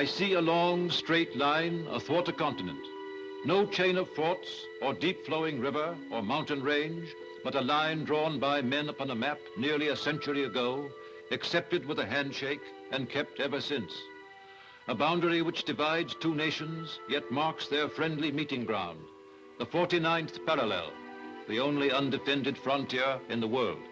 I see a long, straight line athwart a continent. No chain of forts or deep-flowing river or mountain range, but a line drawn by men upon a map nearly a century ago, accepted with a handshake and kept ever since. A boundary which divides two nations, yet marks their friendly meeting ground. The 49th parallel, the only undefended frontier in the world.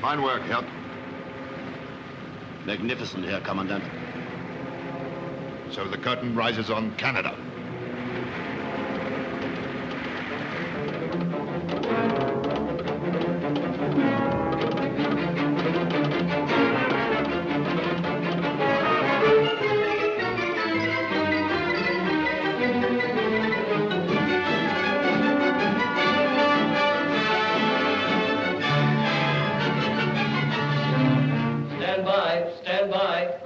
Fine work, Hirth. Magnificent, Herr Commandant. So the curtain rises on Canada.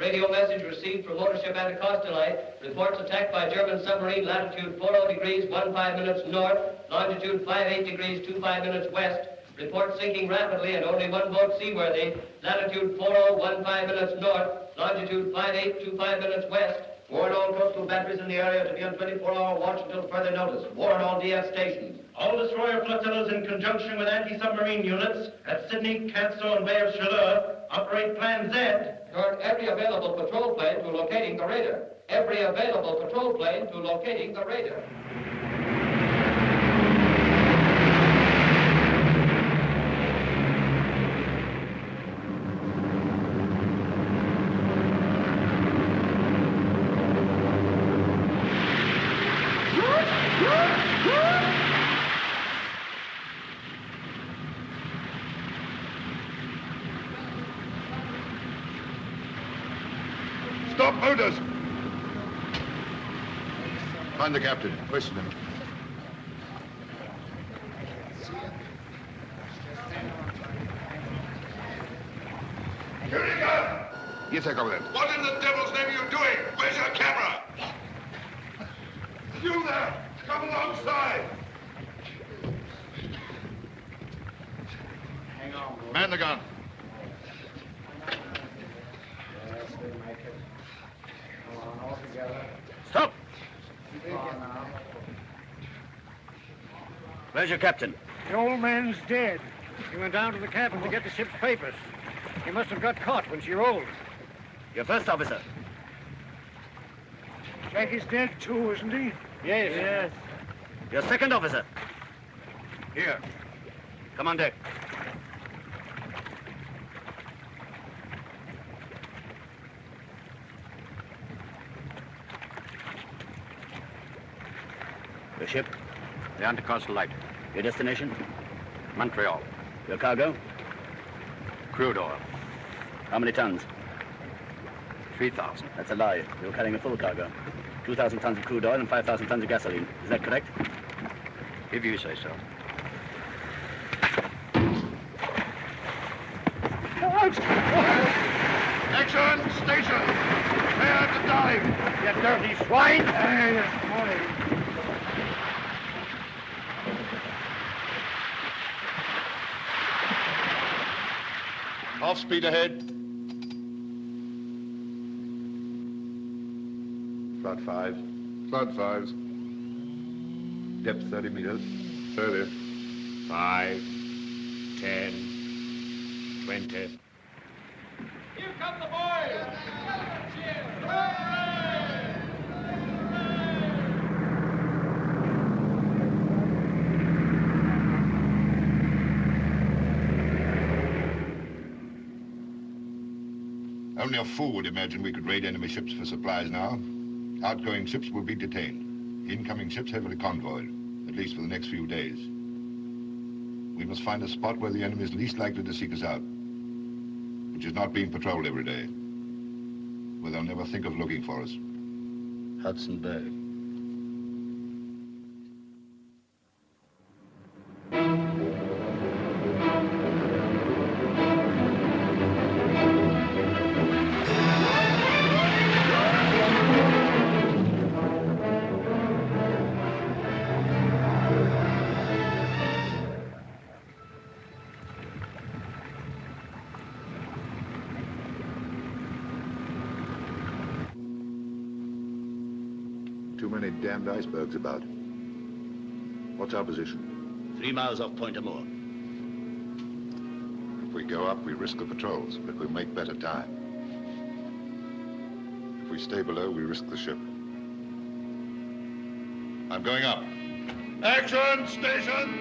Radio message received from motor ship Anacostalite reports attack by German submarine, latitude 40 degrees 15 minutes north, longitude 58 degrees 25 minutes west. Report sinking rapidly and only one boat seaworthy, latitude 4015 minutes north, longitude 5825 minutes west. Warn all coastal batteries in the area to be on 24-hour watch until further notice. Warn all DF stations. All destroyer flotillas in conjunction with anti-submarine units at Sydney, Canso, and Bay of Chaleur operate Plan Z. Turn every available patrol plane to locating the radar. Every available patrol plane to locating the radar. Stop motors! Find the captain. Question him. Here you go! You take over then. What in the devil's name are you doing? Where's your camera? You there! Come alongside! Hang on. Man the gun. Stop! Where's your captain? The old man's dead. He went down to the cabin to get the ship's papers. He must have got caught when she rolled. Your first officer? Jack is dead too, isn't he? Yes. Your second officer? Here. Come on deck. Your ship? The Anacostalite. Your destination? Montreal. Your cargo? Crude oil. How many tons? 3,000. That's a lie. You're carrying a full cargo. 2,000 tons of crude oil and 5,000 tons of gasoline. Is that correct? If you say so. Action! Station! Prepare to dive! You dirty swine! Off speed ahead. Flood 5. Flood 5s. Depth 30 meters. 30. 5, 10, 20. Here come the boys! Only a fool would imagine we could raid enemy ships for supplies now. Outgoing ships will be detained. Incoming ships heavily convoyed, at least for the next few days. We must find a spot where the enemy is least likely to seek us out, which is not being patrolled every day, where they'll never think of looking for us. Hudson Bay. Too many damned icebergs about. What's our position? 3 miles off Point Amour. If we go up, we risk the patrols, but we'll make better time. If we stay below, we risk the ship. I'm going up. Action! Station!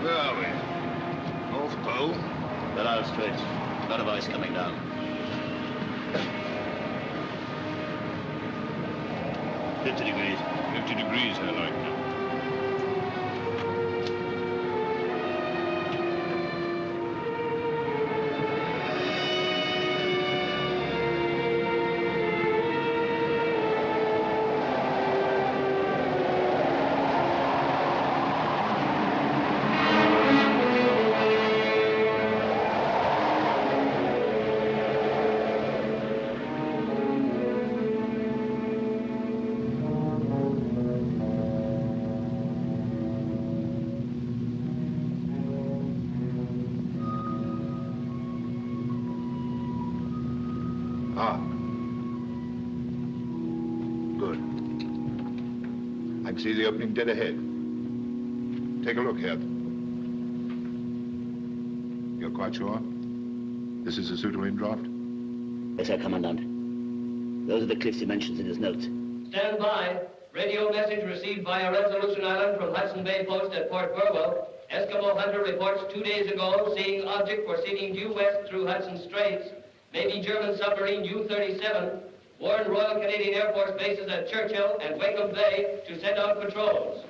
Where are we? North Pole? Belle Straits. A lot of ice coming down. 50 degrees. 50 degrees, I like that. Good. I can see the opening dead ahead. Take a look, Hirth. You're quite sure? This is a suitable in-draft? Yes, sir, Commandant. Those are the cliffs he mentions in his notes. Stand by. Radio message received via Resolution Island from Hudson Bay Post at Port Burwell. Eskimo hunter reports 2 days ago seeing object proceeding due west through Hudson Straits. Maybe German submarine U-37. Warn Royal Canadian Air Force bases at Churchill and Wakeham Bay to send out patrols.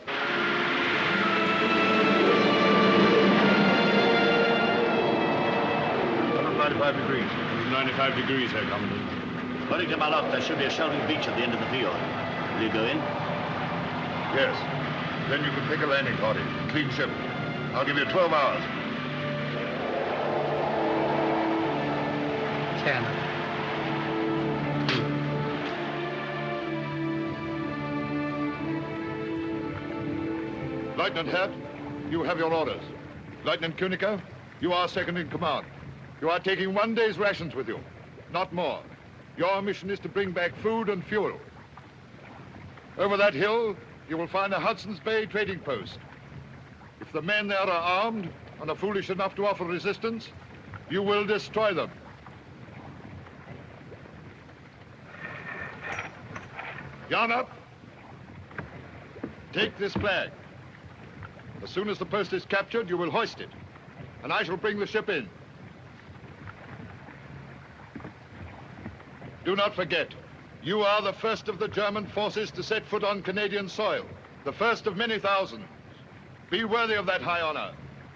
95 degrees. 95 degrees, Herr Commandant. According to my log, there should be a shelving beach at the end of the fiord. Will you go in? Yes. Then you can pick a landing party. Clean ship. I'll give you 12 hours. 10. Lieutenant Hirth, you have your orders. Lieutenant Kuniker, you are second in command. You are taking 1 day's rations with you, not more. Your mission is to bring back food and fuel. Over that hill, you will find a Hudson's Bay trading post. If the men there are armed and are foolish enough to offer resistance, you will destroy them. Yarn up. Take this flag. As soon as the post is captured, you will hoist it, and I shall bring the ship in. Do not forget, you are the first of the German forces to set foot on Canadian soil, the first of many thousands. Be worthy of that high honor.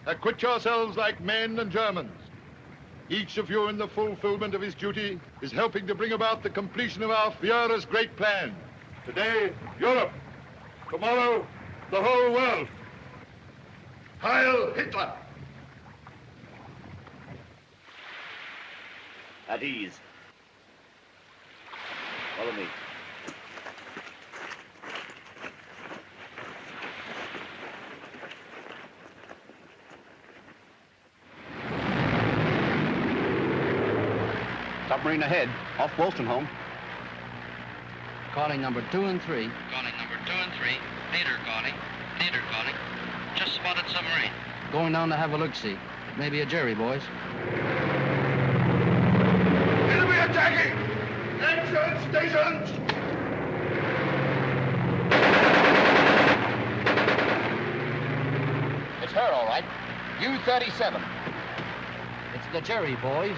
Acquit yourselves like men and Germans. Each of you in the fulfillment of his duty is helping to bring about the completion of our Führer's great plan. Today, Europe. Tomorrow, the whole world. Heil Hitler! At ease. Follow me. Submarine ahead, off Wolstenholme. Calling number 2 and 3. Calling number 2 and 3. Leader calling. Leader calling. Just spotted submarine. Going down to have a look-see. It may be a Jerry, boys. Enemy attacking! Action stations! It's her, all right. U-37. It's the Jerry, boys.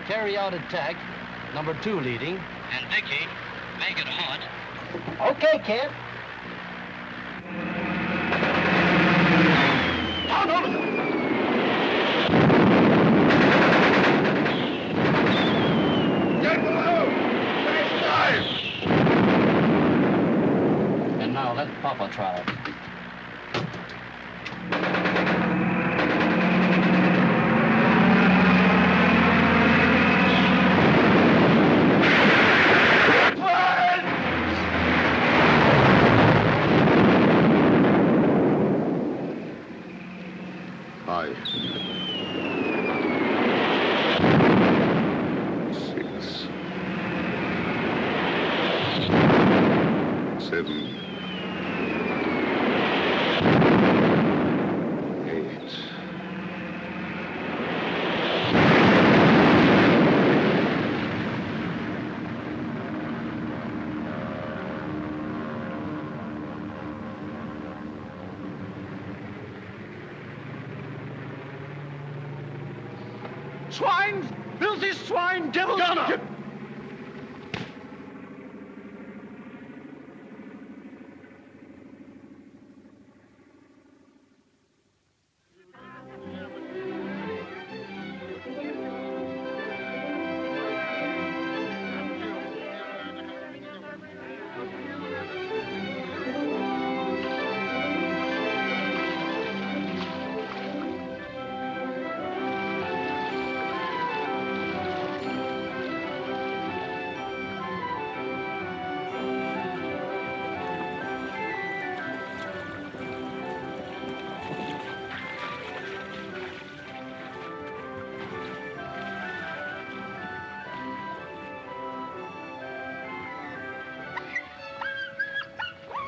Carry out attack. Number 2 leading. And Dickie, make it hot. Okay, Kent. Get below! Finish time! And now let Papa try it. Five. 6. 7. 8. Swine! Filthy swine! Devil! Gunner!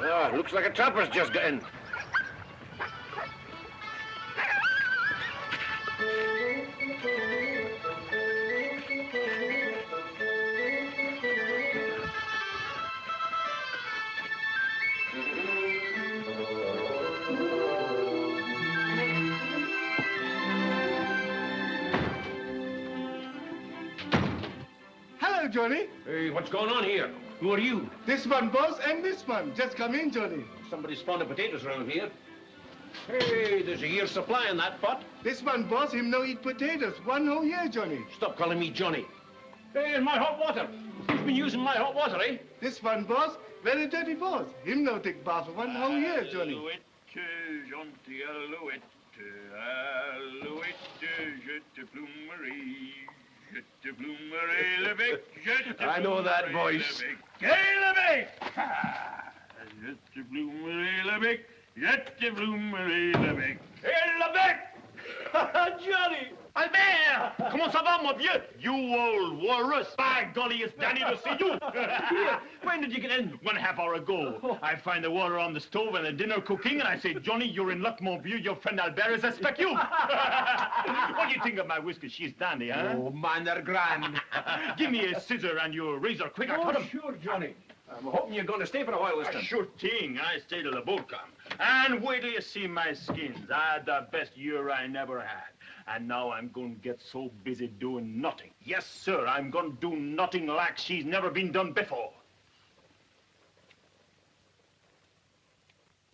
Ah, looks like a trapper's just got in. Hello, Johnny. Hey, what's going on here? Who are you? This one, boss, and this one. Just come in, Johnny. Somebody's spawned potatoes around here. Hey, there's a year's supply in that pot. This one, boss, him no eat potatoes. 1 whole year, Johnny. Stop calling me Johnny. Hey, and my hot water. You've been using my hot water, eh? This one, boss, very dirty boss. Him no take bath for 1 whole year, Johnny. Alouette, gentil alouette, alouette, je te plumerai. Je te plumerai le bec, je te I know that plumerai voice. le bec. Hey, le bec! Je te plumerai le bec, je te plumerai le bec. Hey, le bec! Johnny! Albert! Comment ça va, mon vieux? You old walrus! By golly, it's Danny to see you! Here, when did you get in? 1/2 hour ago. I find the water on the stove and the dinner cooking, and I say, Johnny, you're in luck, mon vieux. Your friend Albert is suspect you. What do you think of my whiskey? She's dandy, huh? Oh, man, they're grand. Give me a scissor and your razor, quick. I cut 'em. Sure, Johnny. I'm hoping you're going to stay for a while this time. Sure thing. I stay till the boat come. And wait till you see my skins. I had the best year I never had. And now I'm going to get so busy doing nothing. Yes, sir, I'm going to do nothing like she's never been done before.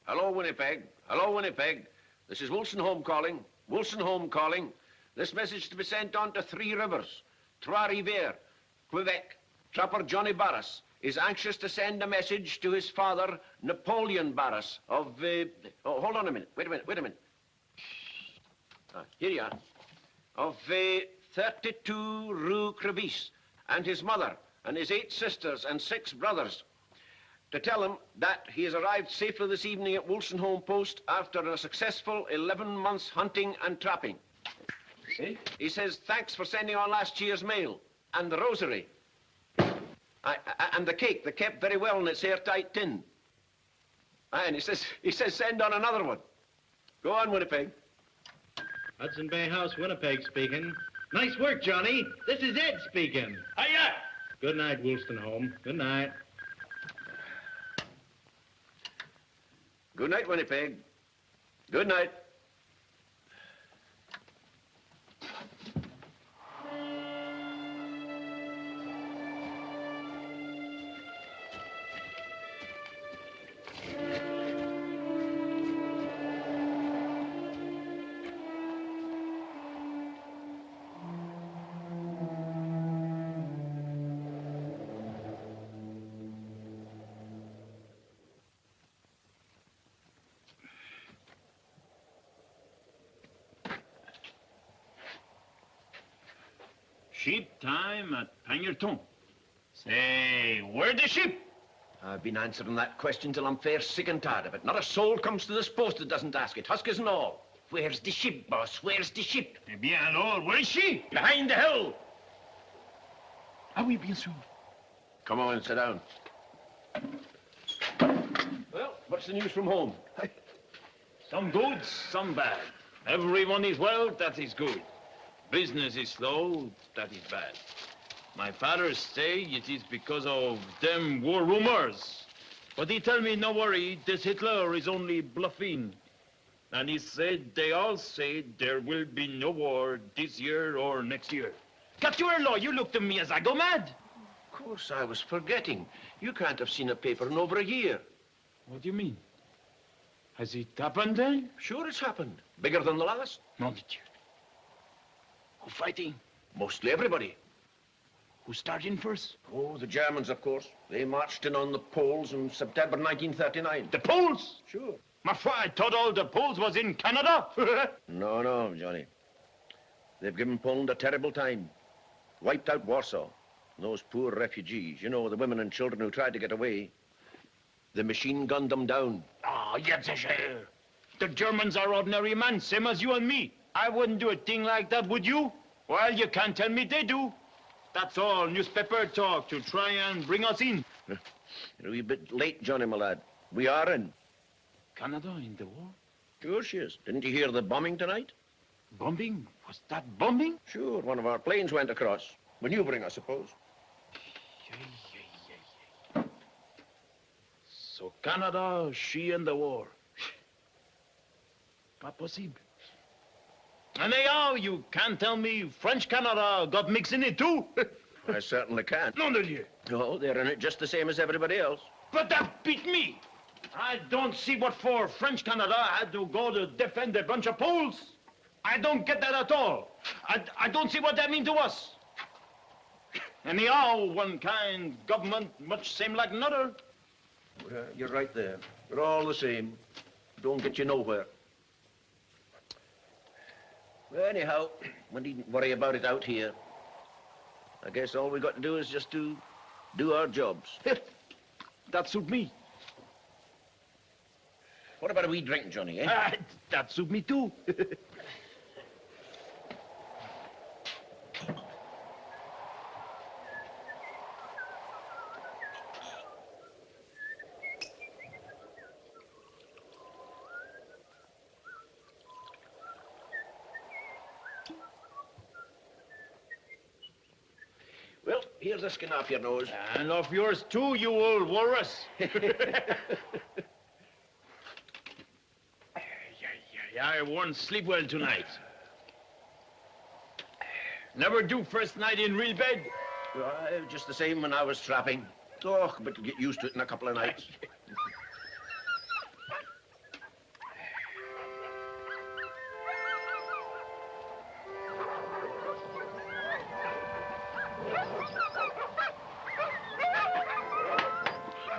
Hello, Winnipeg. Hello, Winnipeg. This is Wilson Home calling. Wilson Home calling. This message to be sent on to 3 Rivers, Trois-Rivières, Quebec. Trapper Johnny Barras is anxious to send a message to his father, Napoleon Barras of, oh, hold on a minute. Wait a minute. Here you are. Of 32 Rue Crevice, and his mother, and his 8 sisters and 6 brothers, to tell him that he has arrived safely this evening at Wilson Home Post after a successful 11 months hunting and trapping. See? He says, thanks for sending on last year's mail, and the rosary. And the cake, they kept very well in its airtight tin. And he says, send on another one. Go on, Winnipeg. Hudson Bay House, Winnipeg speaking. Nice work, Johnny. This is Ed speaking. Hiya! Good night, Woolston Home. Good night. Good night, Winnipeg. Good night. Sheep time at Pangerton. Say, where the sheep? I've been answering that question till I'm fair sick and tired of it. Not a soul comes to this post that doesn't ask it, huskers and all. Where's the ship, boss? Where's the ship? Eh bien alors, where is she? Behind the hill. Ah oui, bien sûr. Come on, sit down. Well, what's the news from home? Some good, some bad. Everyone is well, that is good. Business is slow, that is bad. My father say it is because of them war rumors. But he tell me, no worry, this Hitler is only bluffing. And he said, they all say there will be no war this year or next year. Got your law, you look to me as I go mad. Of course, I was forgetting. You can't have seen a paper in over a year. What do you mean? Has it happened then? Sure, it's happened. Bigger than the last. Mon Dieu. Who fighting? Mostly everybody. Who's starting first? Oh, the Germans, of course. They marched in on the Poles in September 1939. The Poles? Sure. Ma foi, I thought all the Poles was in Canada. No, Johnny. They've given Poland a terrible time. Wiped out Warsaw. Those poor refugees, you know, the women and children who tried to get away. The machine gunned them down. Oh, yes, sir. The Germans are ordinary men, same as you and me. I wouldn't do a thing like that, would you? Well, you can't tell me they do. That's all newspaper talk to try and bring us in. You're a wee bit late, Johnny, my lad. We are in. Canada in the war? Sure she is. Didn't you hear the bombing tonight? Bombing? Was that bombing? Sure, one of our planes went across. Maneuvering, I suppose. So Canada, she in the war. Pas possible. And anyhow, you can't tell me French Canada got mixed in it too? I certainly can. Nom de Dieu. No, they're in it just the same as everybody else. But that beat me. I don't see what for French Canada had to go to defend a bunch of Poles. I don't get that at all. I don't see what that means to us. Anyhow, one kind government much same like another. Well, you're right there. They're all the same. Don't get you nowhere. Well, anyhow, we needn't worry about it out here. I guess all we got to do is just do our jobs. That suit me. What about a wee drink, Johnny, eh? That suit me too. Well, here's a skin off your nose. And off yours too, you old walrus. I won't sleep well tonight. Never do first night in real bed. Well, just the same when I was trapping. Oh, but get used to it in a couple of nights.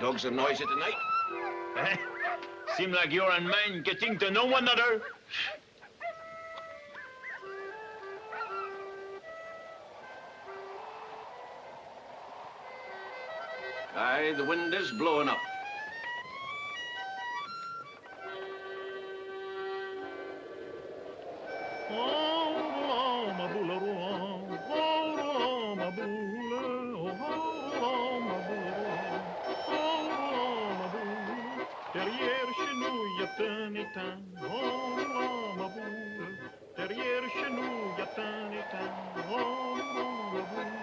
Dogs are noisy tonight. Seem like you and mine getting to know one another. Aye, the wind is blowing up. Derrière chez nous, y a un étang. Oh, ma boule. Derrière chez nous, y a un étang. Oh, ma boule.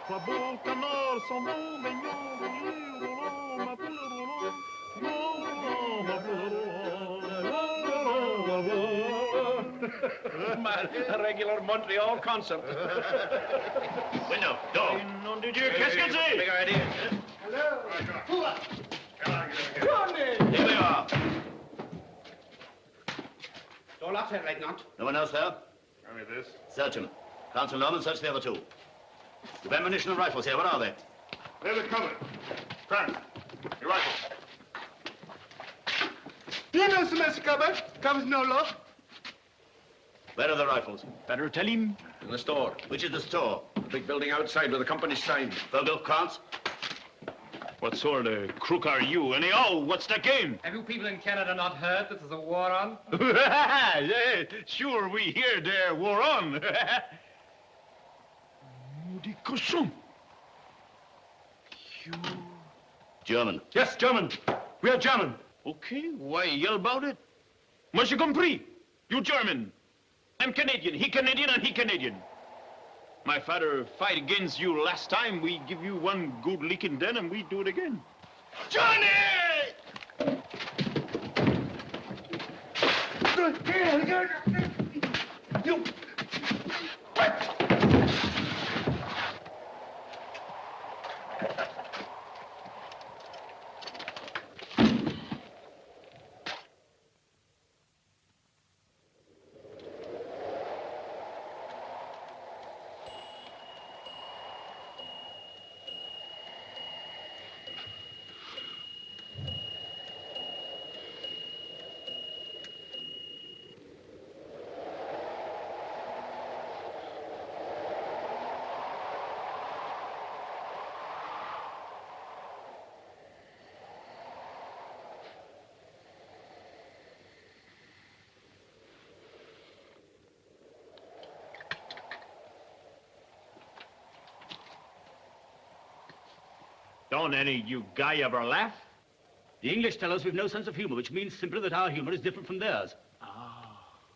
Trois beaux canards sont bons, baignons, roulés, ma boule, roulant. Oh, ma boule. Man, a regular Montreal concert. Window, door. Nom de Dieu, qu'est-ce que c'est? Big idea. Hello. Here we are. Door locked, Herr Leutnant. No one else there? Only this. Search him. Consul Norman, search the other two. You've ammunition and rifles here. What are they? They're the cover. Frank, your rifle. You know, Semester Cover. Cover's no lock. Where are the rifles? Better tell him. In the store. Which is the store? The big building outside with the company's sign. Virgil Krantz? What sort of crook are you? Anyhow, what's the game? Have you people in Canada not heard that there's a war on? Yeah, sure, we hear there war on. Maudit cochon. You... German. Yes, German. We are German. Okay, why yell about it? Moi, j'ai compris. You German. I'm Canadian. He Canadian and he Canadian. My father fight against you last time. We give you one good licking then and we do it again. Johnny! You... What? Don't any you guy ever laugh? The English tell us we've no sense of humor, which means simply that our humor is different from theirs.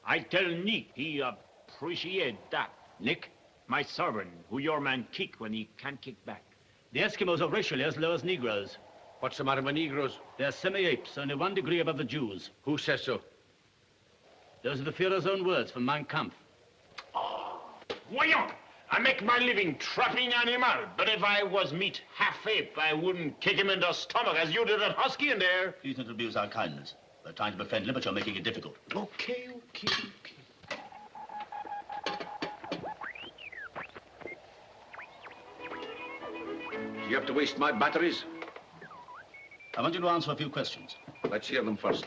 I tell Nick he appreciate that. Nick? My servant, who your man kick when he can't kick back. The Eskimos are racially as low as Negroes. What's the matter with Negroes? They're semi-apes, only 1 degree above the Jews. Who says so? Those are the Führer's own words from Mein Kampf. Voyons! I make my living trapping animal, but if I was meat half ape, I wouldn't kick him in the stomach as you did that husky in there. Please don't abuse our kindness. We're trying to befriend him, but you're making it difficult. Okay. Do you have to waste my batteries? I want you to answer a few questions. Let's hear them first.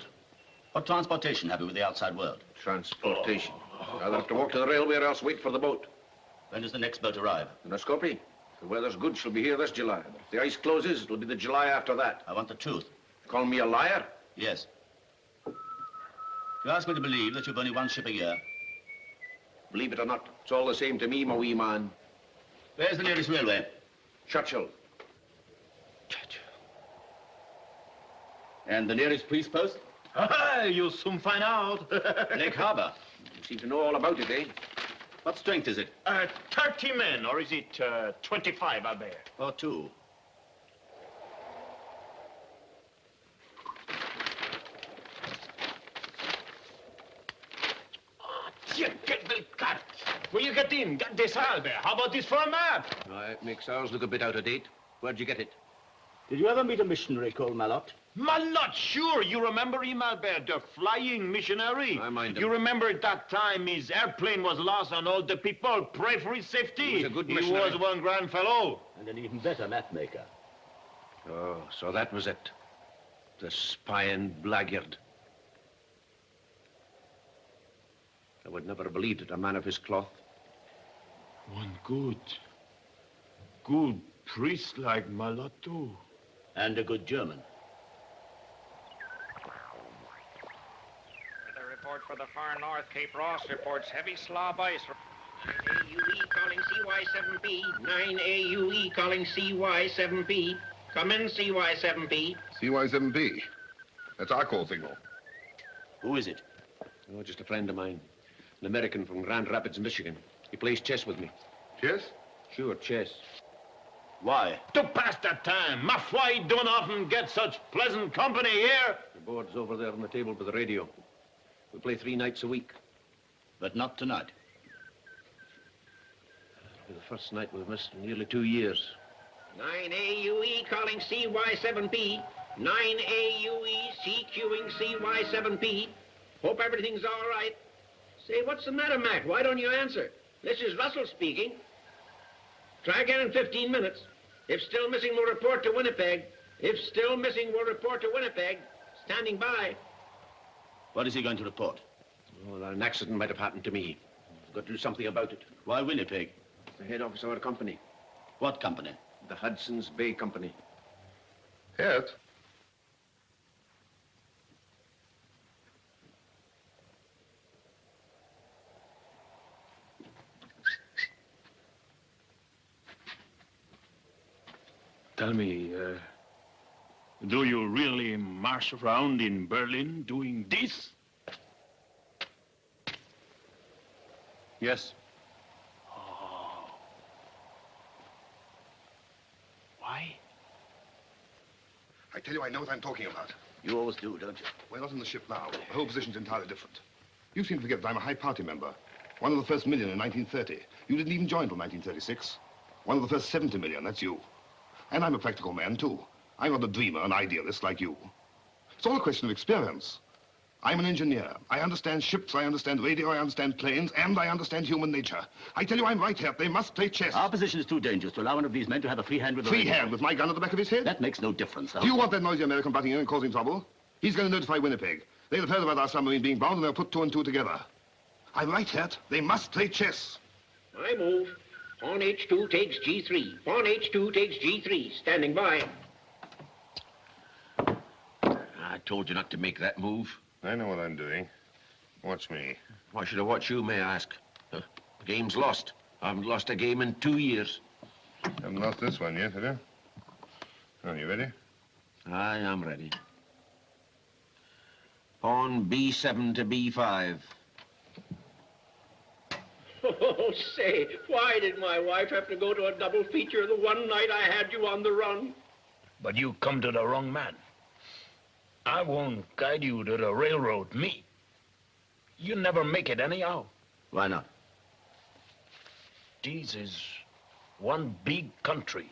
What transportation have you with the outside world? Transportation. Either have to walk to the railway or else wait for the boat. When does the next boat arrive? In a Skopje. If the weather's good, she'll be here this July. If the ice closes, it'll be the July after that. I want the truth. Call me a liar? Yes. You ask me to believe that you've only 1 ship a year. Believe it or not, it's all the same to me, my wee man. Where's the nearest railway? Churchill. And the nearest police post? You'll soon find out. Lake Harbor. You seem to know all about it, eh? What strength is it? 30 men, or is it 25, Albert? Or 2. Will you get in? Get this, Albert. How about this for a map? It makes ours look a bit out of date. Where'd you get it? Did you ever meet a missionary called Malot? Malot, sure. You remember him, Albert, the flying missionary? I mind him. You remember that time his airplane was lost and all the people prayed for his safety? He was a good He missionary. was one grand fellow. And an even better map maker. Oh, so that was it. The spying blackguard. I would never have believed it, a man of his cloth. One good priest like Malot, too. And a good German. The report for the far north, Cape Ross reports heavy slob ice. 9AUE calling CY7P. 9AUE calling CY7P. Come in, CY7P. CY7B. That's our call signal. Who is it? Oh, just a friend of mine. An American from Grand Rapids, Michigan. He plays chess with me. Chess? Sure, chess. Why? To pass the time. Ma foi, don't often get such pleasant company here. The board's over there on the table by the radio. We play 3 nights a week. But not tonight. It'll be the first night we've missed in nearly 2 years. 9AUE calling CY7P. 9AUE CQing CY7P. Hope everything's all right. Say, what's the matter, Mac? Why don't you answer? This is Russell speaking. Try again in 15 minutes. If still missing, we'll report to Winnipeg. If still missing, we'll report to Winnipeg. Standing by. What is he going to report? Oh, an accident might have happened to me. We've got to do something about it. Why Winnipeg? The head office of our company. What company? The Hudson's Bay Company. Hirth? Tell me, do you really march around in Berlin doing this? Yes. Oh. Why? I tell you, I know what I'm talking about. You always do, don't you? We're not in the ship now. The whole position's entirely different. You seem to forget that I'm a high party member. One of the first million in 1930. You didn't even join till 1936. One of the first 70 million, that's you. And I'm a practical man, too. I'm not a dreamer, an idealist like you. It's all a question of experience. I'm an engineer. I understand ships, I understand radio, I understand planes, and I understand human nature. I tell you, I'm right here. They must play chess. Our position is too dangerous to allow one of these men to have a free hand with the Free radio. hand with my gun at the back of his head? That makes no difference, huh? Do you want that noisy American butting in and causing trouble? He's going to notify Winnipeg. They'll have heard about our submarine being bound, and they'll put 2 and 2 together. I'm right, Hirt. They must play chess. I move. Pawn H2 takes G3. Pawn H2 takes G3. Standing by. I told you not to make that move. I know what I'm doing. Watch me. Why should I watch you, may I ask? The game's lost. I haven't lost a game in 2 years. Haven't lost this one yet, have you? Are you ready? I am ready. On B7 to B5. Oh, say, why did my wife have to go to a double feature the one night I had you on the run? But you come to the wrong man. I won't guide you to the railroad, me. You never make it anyhow. Why not? This is one big country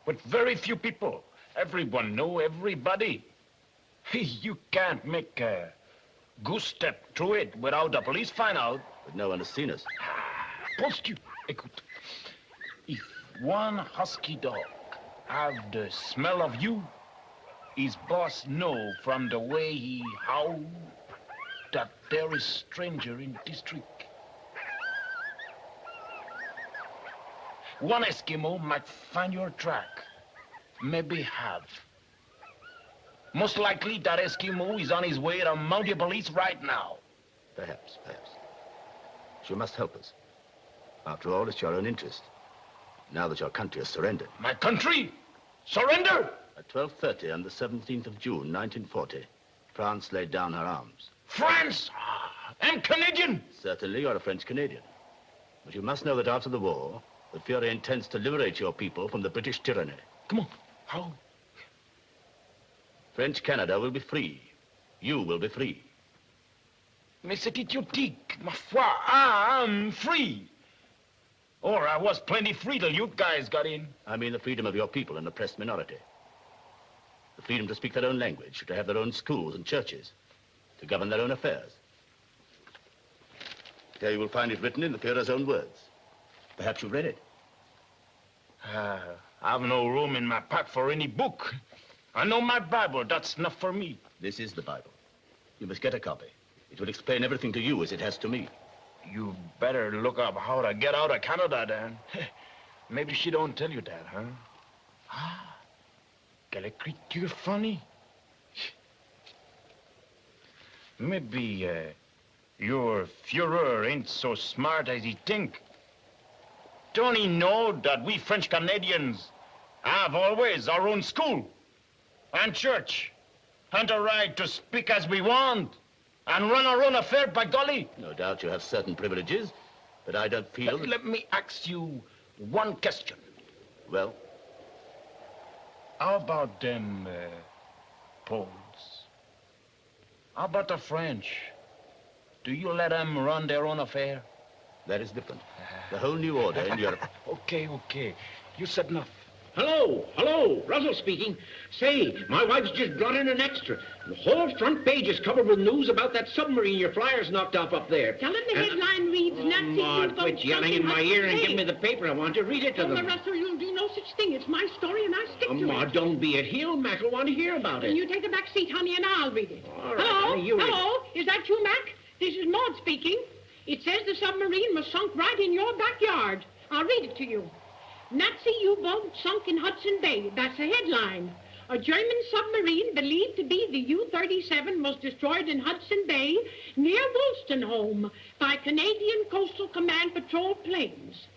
with very few people. Everyone know everybody. You can't make a goose step through it without the police find out. But no one has seen us. Post you. Écoute. If one husky dog have the smell of you, his boss know from the way he howl that there is stranger in district. One Eskimo might find your track. Maybe have. Most likely that Eskimo is on his way to Mountie Police right now. Perhaps. But you must help us. After all, it's your own interest. Now that your country has surrendered. My country? Surrender? At 12:30 on the 17th of June, 1940, France laid down her arms. France? I'm Canadian. Certainly, you're a French Canadian. But you must know that after the war, the Fuhrer intends to liberate your people from the British tyranny. Come on. How? French Canada will be free. You will be free. Mais c'est idiotique. Ma foi, I'm free. Or I was plenty free till you guys got in. I mean the freedom of your people, an oppressed minority. The freedom to speak their own language, to have their own schools and churches, to govern their own affairs. There you will find it written in the Führer's own words. Perhaps you've read it. I've no room in my pack for any book. I know my Bible. That's enough for me. This is the Bible. You must get a copy. It will explain everything to you as it has to me. You better look up how to get out of Canada, Dan. Maybe she don't tell you that, huh? Ah, quelle écriture funny. Maybe your Führer ain't so smart as he think. Don't he know that we French Canadians have always our own school and church and a right to speak as we want and run our own affair, by golly? No doubt you have certain privileges, but I don't feel... Let me ask you one question. Well? How about them Poles? How about the French? Do you let them run their own affair? That is different. The whole new order in Europe... Okay. You said enough. Hello, Russell speaking. Say, my wife's just brought in an extra. The whole front page is covered with news about that submarine your flyers knocked off up there. Tell them the headline reads, Nazi Maud, quit yelling in my ear and give me the paper. I want to read it to them. Russell, you'll do no such thing. It's my story, and I stick to it. Maud, don't be a heel, Mac. I want to hear about it. Then you take the back seat, honey, and I'll read it. All right, Hello? Is that you, Mac? This is Maud speaking. It says the submarine was sunk right in your backyard. I'll read it to you. Nazi U-boat sunk in Hudson Bay. That's the headline. A German submarine believed to be the U-37 was destroyed in Hudson Bay near Wolstenholme by Canadian Coastal Command patrol planes.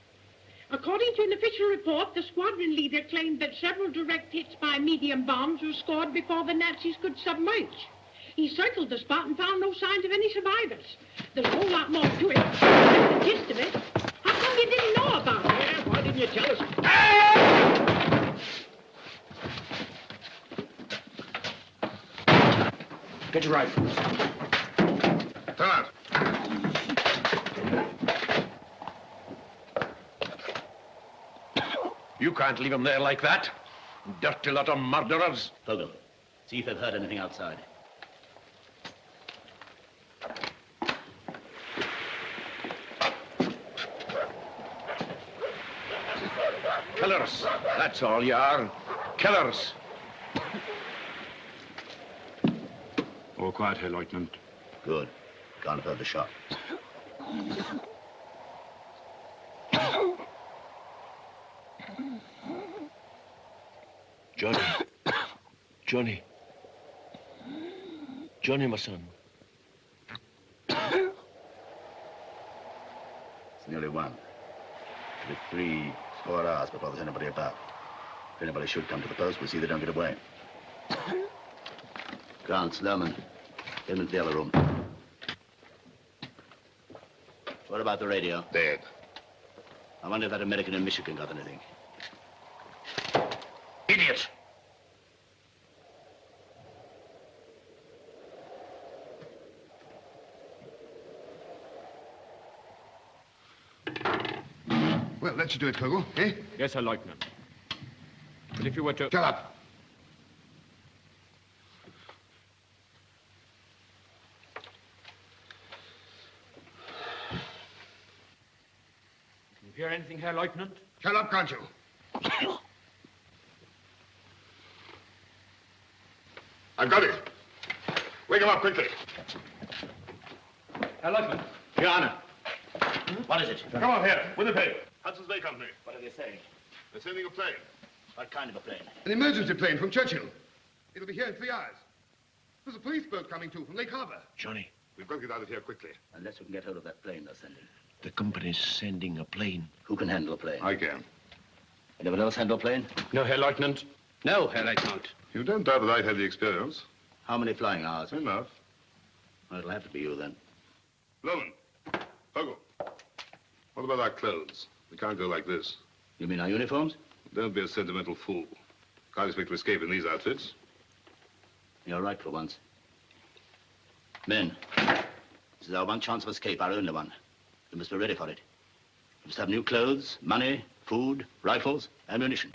According to an official report, the squadron leader claimed that several direct hits by medium bombs were scored before the Nazis could submerge. He circled the spot and found no signs of any survivors. There's a whole lot more to it. That's the gist of it. How come you didn't know about it? Yeah, why didn't you tell us? Get your rifles. Come out. You can't leave them there like that. Dirty lot of murderers. Fogel, see if they've heard anything outside. Killers. That's all you are. Killers. All quiet here, Lieutenant. Good. Can't have heard the shot. Johnny, my son. It's nearly 1. It'll be 3-4 hours before there's anybody about. If anybody should come to the post, we'll see they don't get away. Grant, Sloman, Get him into the other room. What about the radio? Dead. I wonder if that American in Michigan got anything. Idiot! Well, that should do it, Kogel, eh? Yes, Herr Lieutenant. But if you were to... Shut up. You hear anything, Herr Lieutenant? Shut up, can't you? I've got it. Wake him up quickly. Herr Lieutenant. Your Honor. What is it? Come on here, with the pay. Hudson's Bay Company. What are they saying? They're sending a plane. What kind of a plane? An emergency plane from Churchill. It'll be here in 3 hours. There's a police boat coming too from Lake Harbor. Johnny, We've got to get out of here quickly. Unless we can get hold of that plane they're sending. the company's sending a plane. Who can handle a plane? I can. Anyone else handle a plane? No, Herr Lieutenant. No, Herr Lieutenant. You don't doubt that I'd had the experience. How many flying hours? Enough. Well, it'll have to be you then. Loman. Fogle. What about our clothes? We can't go like this. You mean our uniforms? Don't be a sentimental fool. Can't expect to escape in these outfits. You're right for once. Men, this is our one chance of escape, our only one. We must be ready for it. We must have new clothes, money, food, rifles, ammunition.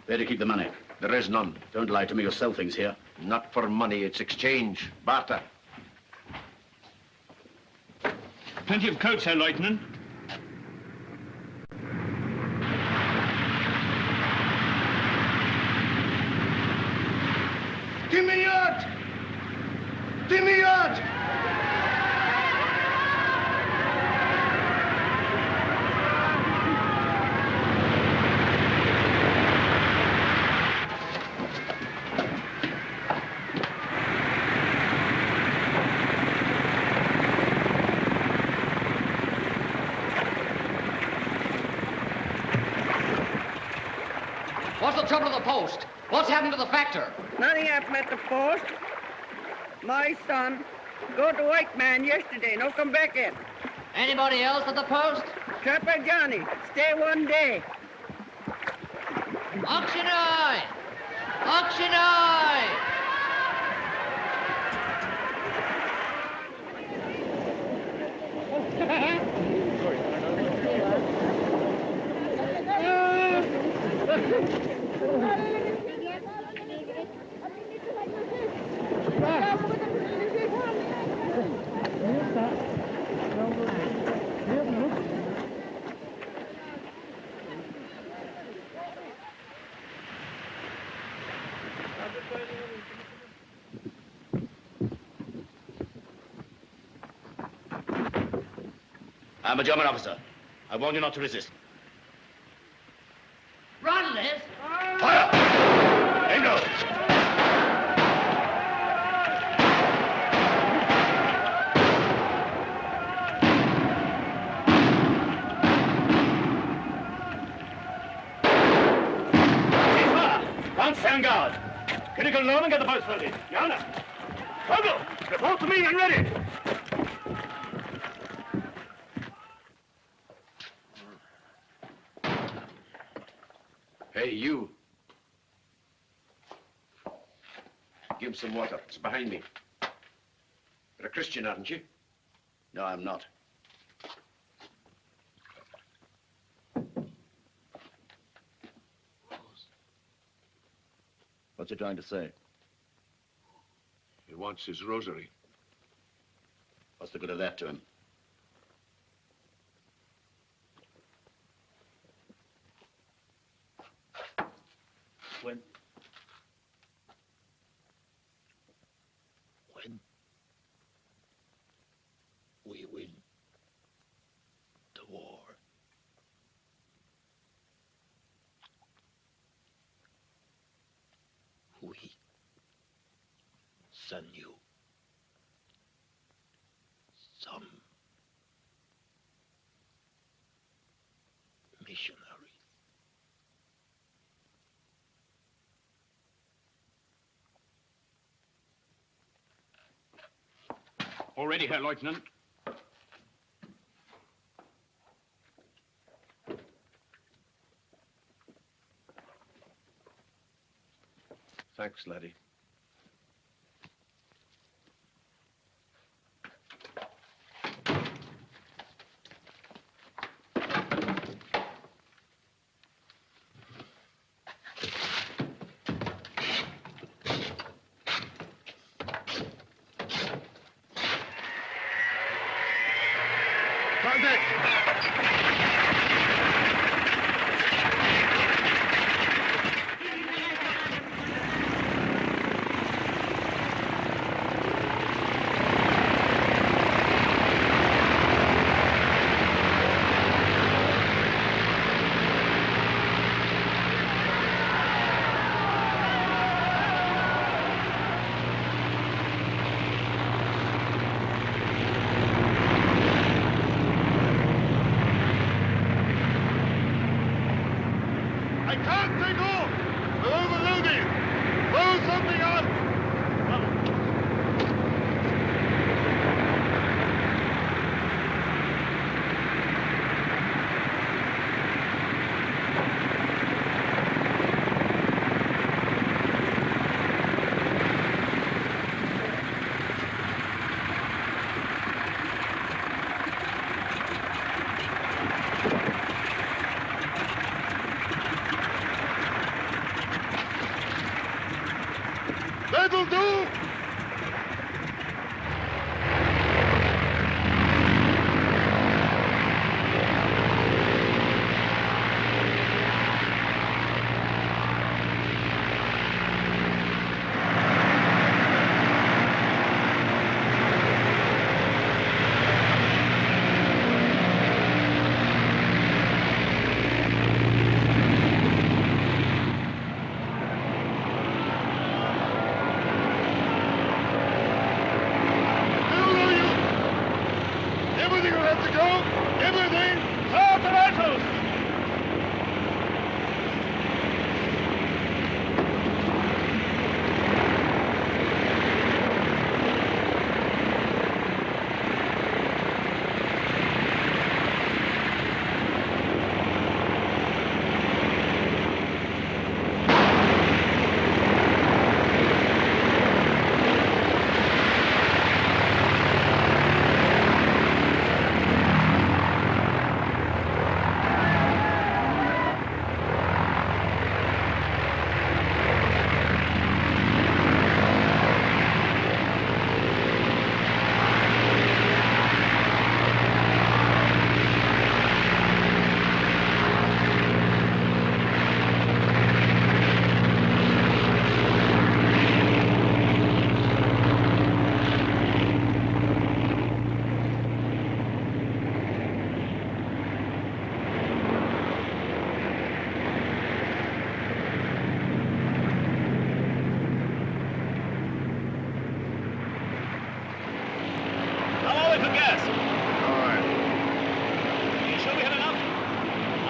Where do you keep the money? There is none. Don't lie to me. You'll sell things here. Not for money. It's exchange. Barter. Plenty of coats, Herr Lieutenant. Give me yacht! Give me yacht! What's the trouble with the post? What's happened to the factor? Nothing happened at the post. My son go to white man yesterday, no come back in. Anybody else at the post? Trapper Johnny, stay 1 day. Auction eye! Auction eye! I'm a German officer. I warn you not to resist. Run, Liz! Fire! Engel! Don't stand guard. Critical alarm and get the post ready. Yana. Vogel, report to me and ready. Hey, you. Give him some water. It's behind me. You're a Christian, aren't you? No, I'm not. What's he trying to say? He wants his rosary. What's the good of that to him? When we win the war. send you some missionaries. Already, Herr Lieutenant. Thanks, laddie. I can't take off! We're overloading! Throw something on! That'll do! Everything will have to go! Everything! Fire the rifles!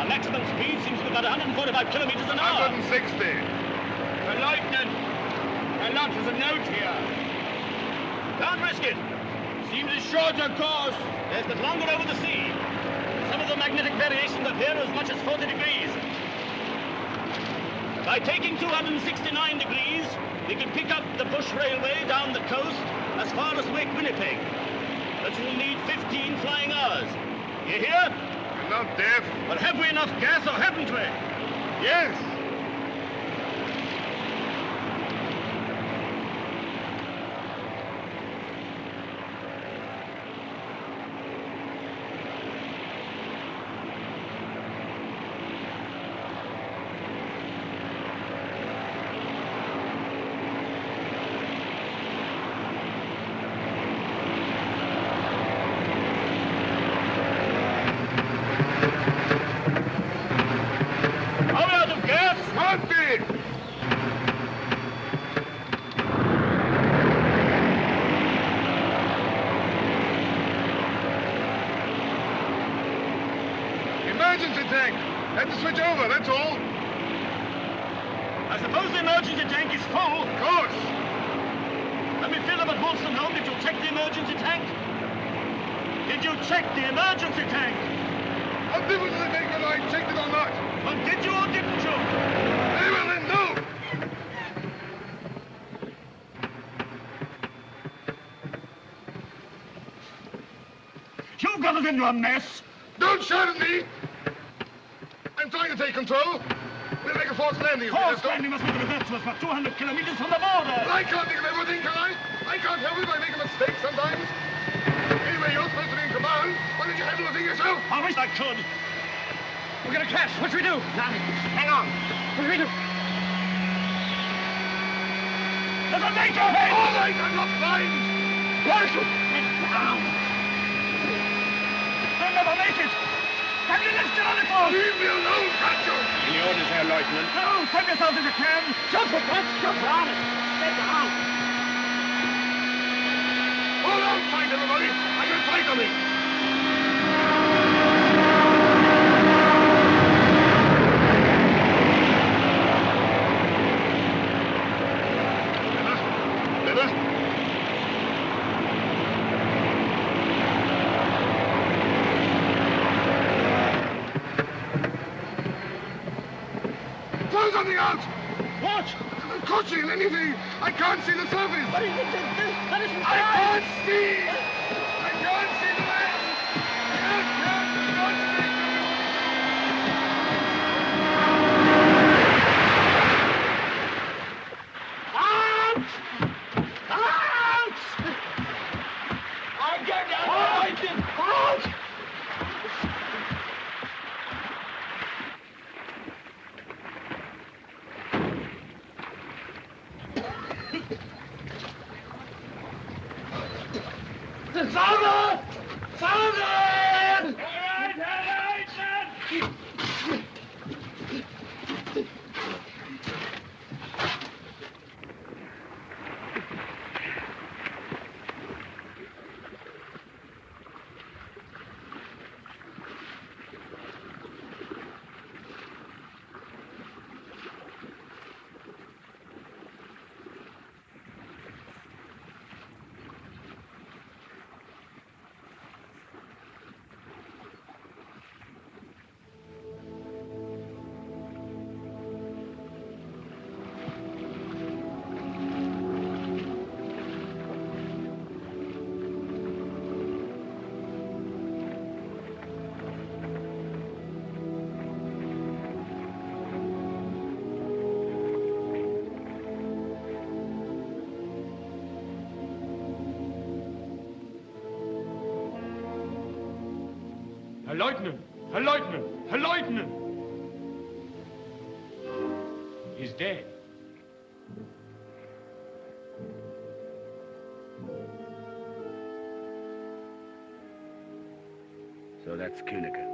Maximum speed seems to be about 145 kilometers an hour. 160. Lieutenant, a lot is a note here. Can't risk it. Seems a shorter course. Yes, but longer over the sea. Some of the magnetic variations appear as much as 40 degrees. By taking 269 degrees, we could pick up the bush railway down the coast as far as Wake Winnipeg. But we'll need 15 flying hours. You hear? You're not deaf. But have we enough gas or haven't we? Yes. Are we out of gas? emergency tank. Had to switch over, that's all. I suppose the emergency tank is full. Of course. Let me fill up at Wolstenholme. Did you check the emergency tank? Did you check the emergency tank? What difference does it make whether I checked it or not? Well, did you or didn't you? Very well then, no. You've got us into a mess. Don't shout at me. I'm trying to take control. We'll make a forced landing. Forced landing must be the reverse to us, about 200 kilometers from the border. But I can't think of everything, can I? I can't help it if I make a mistake sometimes. Anyway, you're supposed to be in command. Why don't you handle the thing yourself? I wish I could. We're gonna crash. What should we do? Johnny, hang on. What should we do? There's a danger ahead! All right, I'm not blind. Parachute! Get down! They'll never make it! Can you lift it on the floor? Leave me alone, can't you? Any orders, Herr Lieutenant? No, save yourself if you can. Jump it, Matt! Jump on it! Get down! Hold on tight, everybody. I'm going to tight on me. Throw something out! What? A cushion, anything! I can't see the surface! What is it? That isn't I can't see! I can't see the land! I can't see! Out! Out! I get you! Out! Father! Father! All right, Herr Lieutenant! Herr Lieutenant! Herr Lieutenant! He's dead. So that's Kühneke.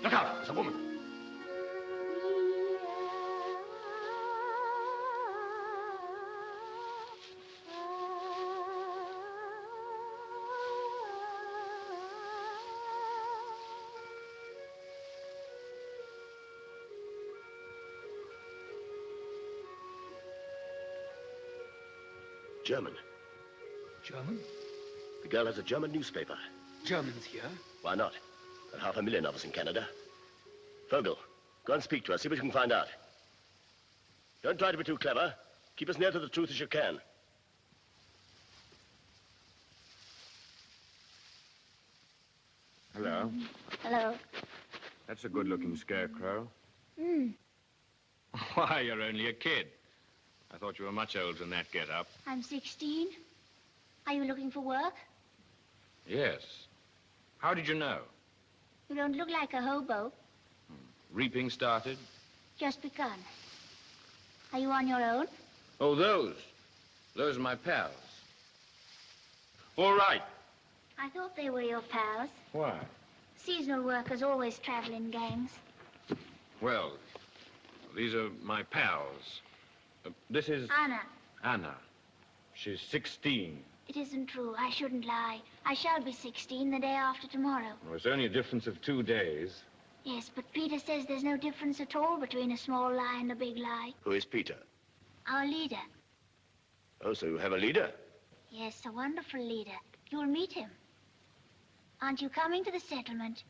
Look out, there's a woman. German. German? The girl has a German newspaper. Germans here? Why not? There are 500,000 of us in Canada. Vogel, go and speak to her, see what you can find out. Don't try to be too clever. Keep as near to the truth as you can. Hello. Hello. That's a good-looking scarecrow. Hmm. Why, you're only a kid. I thought you were much older than that get-up. I'm 16. Are you looking for work? Yes. How did you know? You don't look like a hobo. Reaping started? Just begun. Are you on your own? Oh, those. Those are my pals. All right. I thought they were your pals. Why? Seasonal workers always travel in gangs. Well, these are my pals. This is... Anna. Anna. She's 16. It isn't true. I shouldn't lie. I shall be 16 the day after tomorrow. Well, it's only a difference of 2 days. Yes, but Peter says there's no difference at all between a small lie and a big lie. Who is Peter? Our leader. Oh, so you have a leader? Yes, a wonderful leader. You'll meet him. Aren't you coming to the settlement?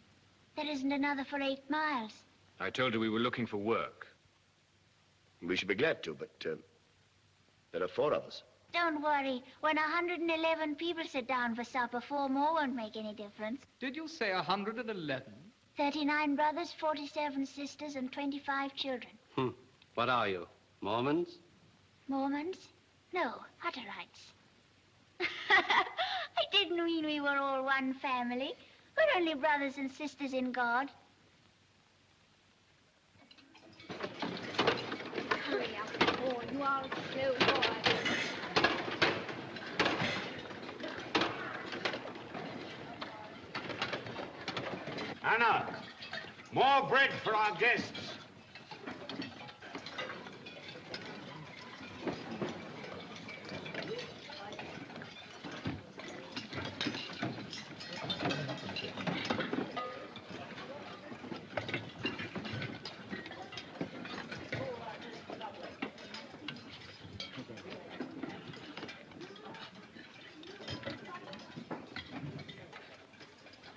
There isn't another for 8 miles. I told her we were looking for work. We should be glad to, but there are 4 of us. Don't worry. When 111 people sit down for supper, 4 more won't make any difference. Did you say 111? 39 brothers, 47 sisters, and 25 children. What are you, Mormons? Mormons? No, Hutterites. I didn't mean we were all one family. We're only brothers and sisters in God. Hurry up, boy. You are a slow boy. Anna, more bread for our guests.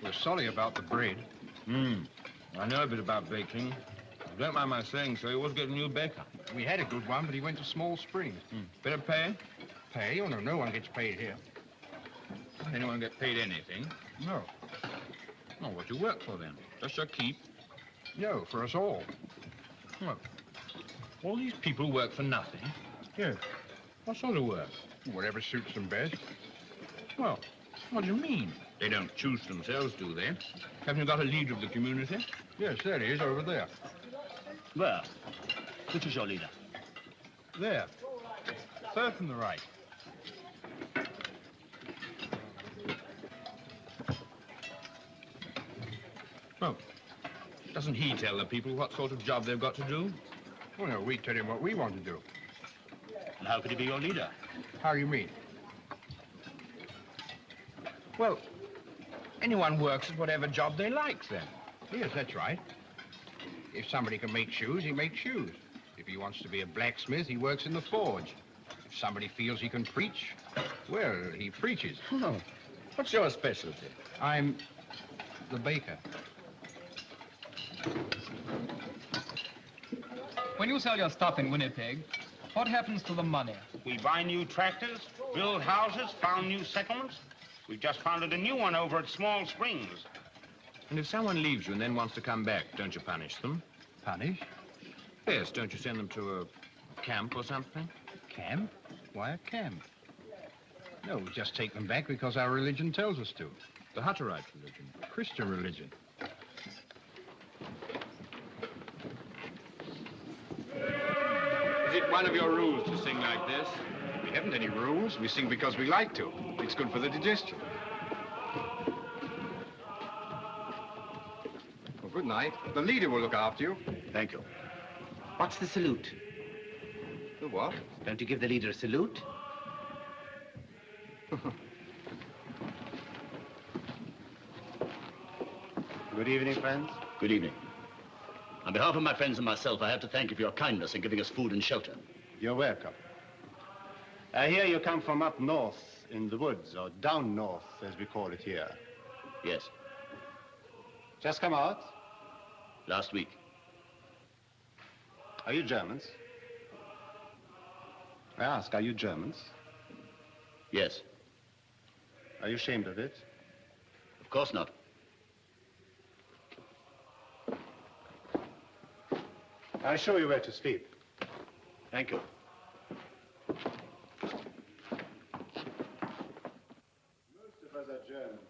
We're sorry about the bread. I know a bit about baking. Don't mind my saying so, he was getting a new baker. We had a good one, but he went to Small Springs. Bit of pay? Pay? Oh, no, no one gets paid here. Anyone get paid anything? No. Well, what do you work for then? Just your keep? No, for us all. Well, all these people work for nothing? Yes. What sort of work? Whatever suits them best. Well, what do you mean? They don't choose themselves, do they? Haven't you got a leader of the community? Yes, there he is, over there. Where? Which is your leader? There. Third from the right. Oh, doesn't he tell the people what sort of job they've got to do? Well, no, we tell him what we want to do. And how could he be your leader? How do you mean? Well, anyone works at whatever job they like, then. Yes, that's right. If somebody can make shoes, he makes shoes. If he wants to be a blacksmith, he works in the forge. If somebody feels he can preach, well, he preaches. Oh, what's your specialty? I'm the baker. When you sell your stuff in Winnipeg, what happens to the money? We buy new tractors, build houses, found new settlements. We've just founded a new one over at Small Springs. And if someone leaves you and then wants to come back, don't you punish them? Punish? Yes, don't you send them to a camp or something? Camp? Why a camp? No, we just take them back because our religion tells us to. The Hutterite religion. Christian religion. Is it one of your rules to sing like this? We haven't any rules. We sing because we like to. It's good for the digestion. Well, good night. The leader will look after you. Thank you. What's the salute? The what? Don't you give the leader a salute? Good evening, friends. Good evening. On behalf of my friends and myself, I have to thank you for your kindness in giving us food and shelter. You're welcome. I hear you come from up north in the woods, or down north, as we call it here. Yes. Just come out? Last week. Are you Germans? I ask, are you Germans? Yes. Are you ashamed of it? Of course not. I'll show you where to sleep. Thank you. Most of us are Germans.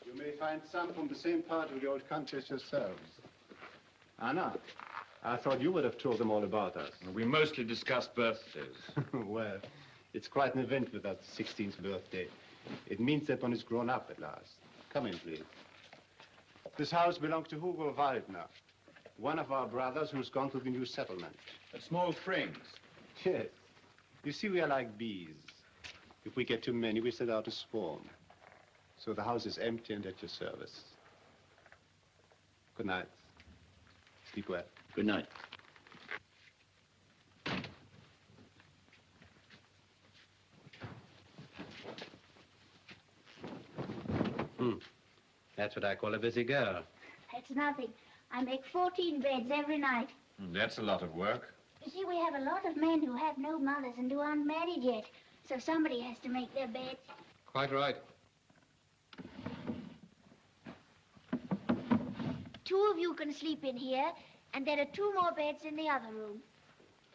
You may find some from the same part of the old country as yourselves. Anna, I thought you would have told them all about us. We mostly discussed birthdays. Well, it's quite an event with that 16th birthday. It means that one is grown up at last. Come in, please. This house belongs to Hugo Waldner, one of our brothers who's gone to the new settlement. At Small Springs? Yes. You see, we are like bees. If we get too many, we set out to swarm. So the house is empty and at your service. Good night. Sleep well. Good night. That's what I call a busy girl. That's nothing. I make 14 beds every night. That's a lot of work. You see, we have a lot of men who have no mothers and who aren't married yet. So somebody has to make their beds. Quite right. 2 of you can sleep in here, and there are 2 more beds in the other room.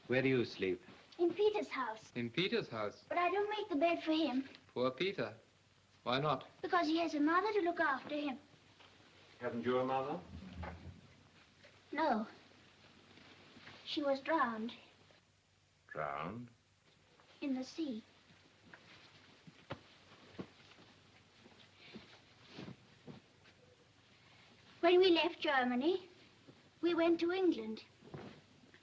Where do you sleep? In Peter's house. In Peter's house? But I don't make the bed for him, Poor Peter. Why not? because he has a mother to look after him. Haven't you a mother? No. She was drowned Drowned? in the sea. When we left Germany, we went to England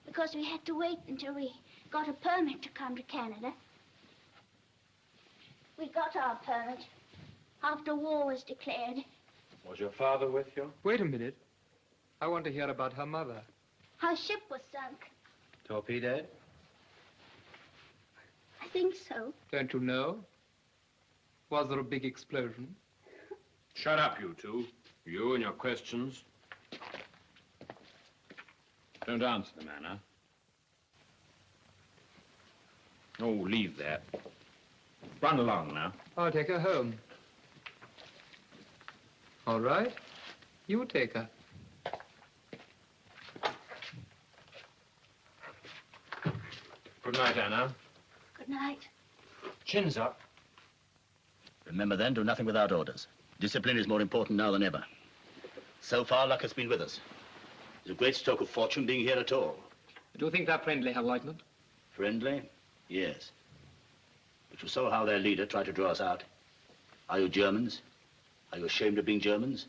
because we had to wait until we got a permit to come to Canada. We got our permit after war was declared. Was your father with you? Wait a minute. I want to hear about her mother. Our ship was sunk. Torpedoed? I think so. Don't you know? Was there a big explosion? Shut up, you two. You and your questions. Don't answer them, Anna. Oh, leave that. Run along now. I'll take her home. All right. You take her. Good night, Anna. Good night. Chins up. Remember then, do nothing without orders. Discipline is more important now than ever. So far, luck has been with us. It's a great stroke of fortune being here at all. Do you think they're friendly, Herr Lieutenant? Friendly? Yes. But you saw how their leader tried to draw us out. Are you Germans? Are you ashamed of being Germans?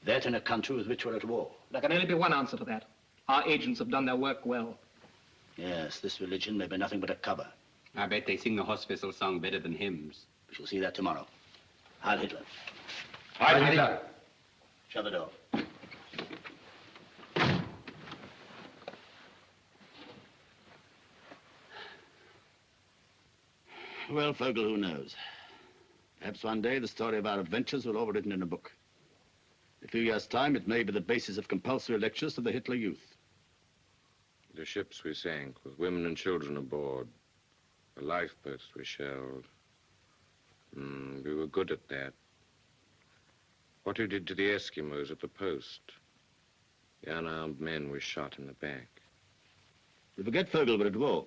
That in a country with which we're at war. There can only be one answer to that. Our agents have done their work well. Yes, this religion may be nothing but a cover. I bet they sing the hospital song better than hymns. We shall see that tomorrow. Heil Hitler. Heil Hitler. Shut the door. Well, Vogel, who knows? Perhaps one day the story of our adventures will all be written in a book. In a few years' time, it may be the basis of compulsory lectures to the Hitler youth. The ships we sank with women and children aboard. The lifeboats we shelled. We were good at that. What you did to the Eskimos at the post. The unarmed men we shot in the back. You forget, Vogel, we're at war.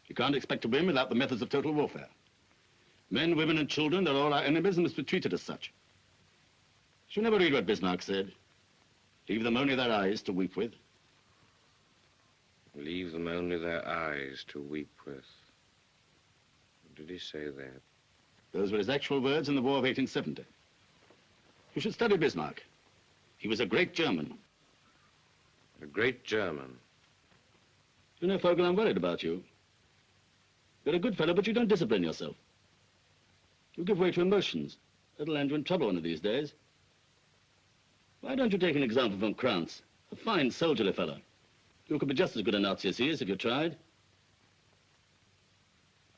You can't expect to win without the methods of total warfare. Men, women, and children, they're all our enemies and must be treated as such. Did you never read what Bismarck said? Leave them only their eyes to weep with. Leave them only their eyes to weep with. Did he say that? Those were his actual words in the War of 1870. You should study Bismarck. He was a great German. A great German. You know, Vogel, I'm worried about you. You're a good fellow, but you don't discipline yourself. You give way to emotions. That'll land you in trouble one of these days. Why don't you take an example from Krantz? A fine, soldierly fellow. You could be just as good a Nazi as he is if you tried.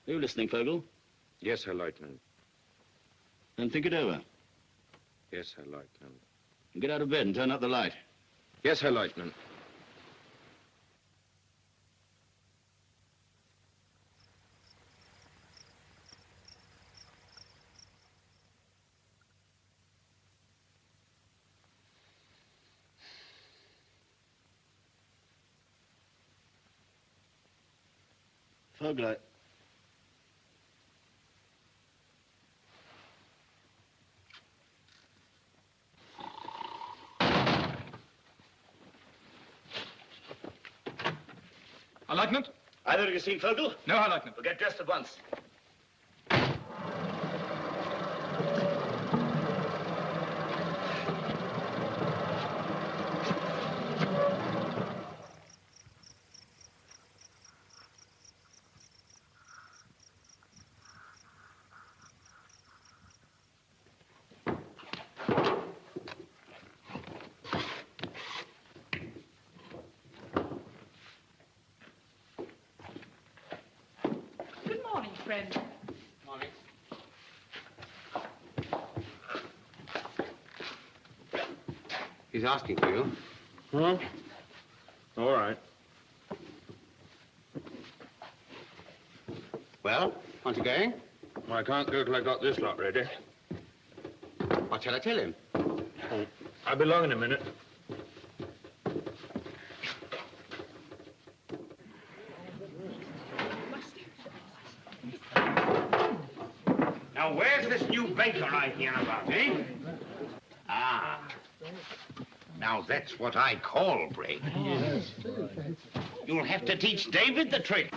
Are you listening, Vogel? Yes, Herr Lieutenant. Then think it over. Yes, Herr Lieutenant. And get out of bed and turn out the light. Yes, Herr Lieutenant. Vogler. Herr Leutnant? Either of you seen Vogel? No, Herr Leutnant. We'll get dressed at once. Good morning, friend. Morning. He's asking for you. Huh? All right. Well, aren't you going? Well, I can't go till I got this lot ready. What shall I tell him? Oh, I'll be along in a minute. Now, where's this new banker I hear about, eh? Ah. Now, that's what I call break. You'll have to teach David the trick.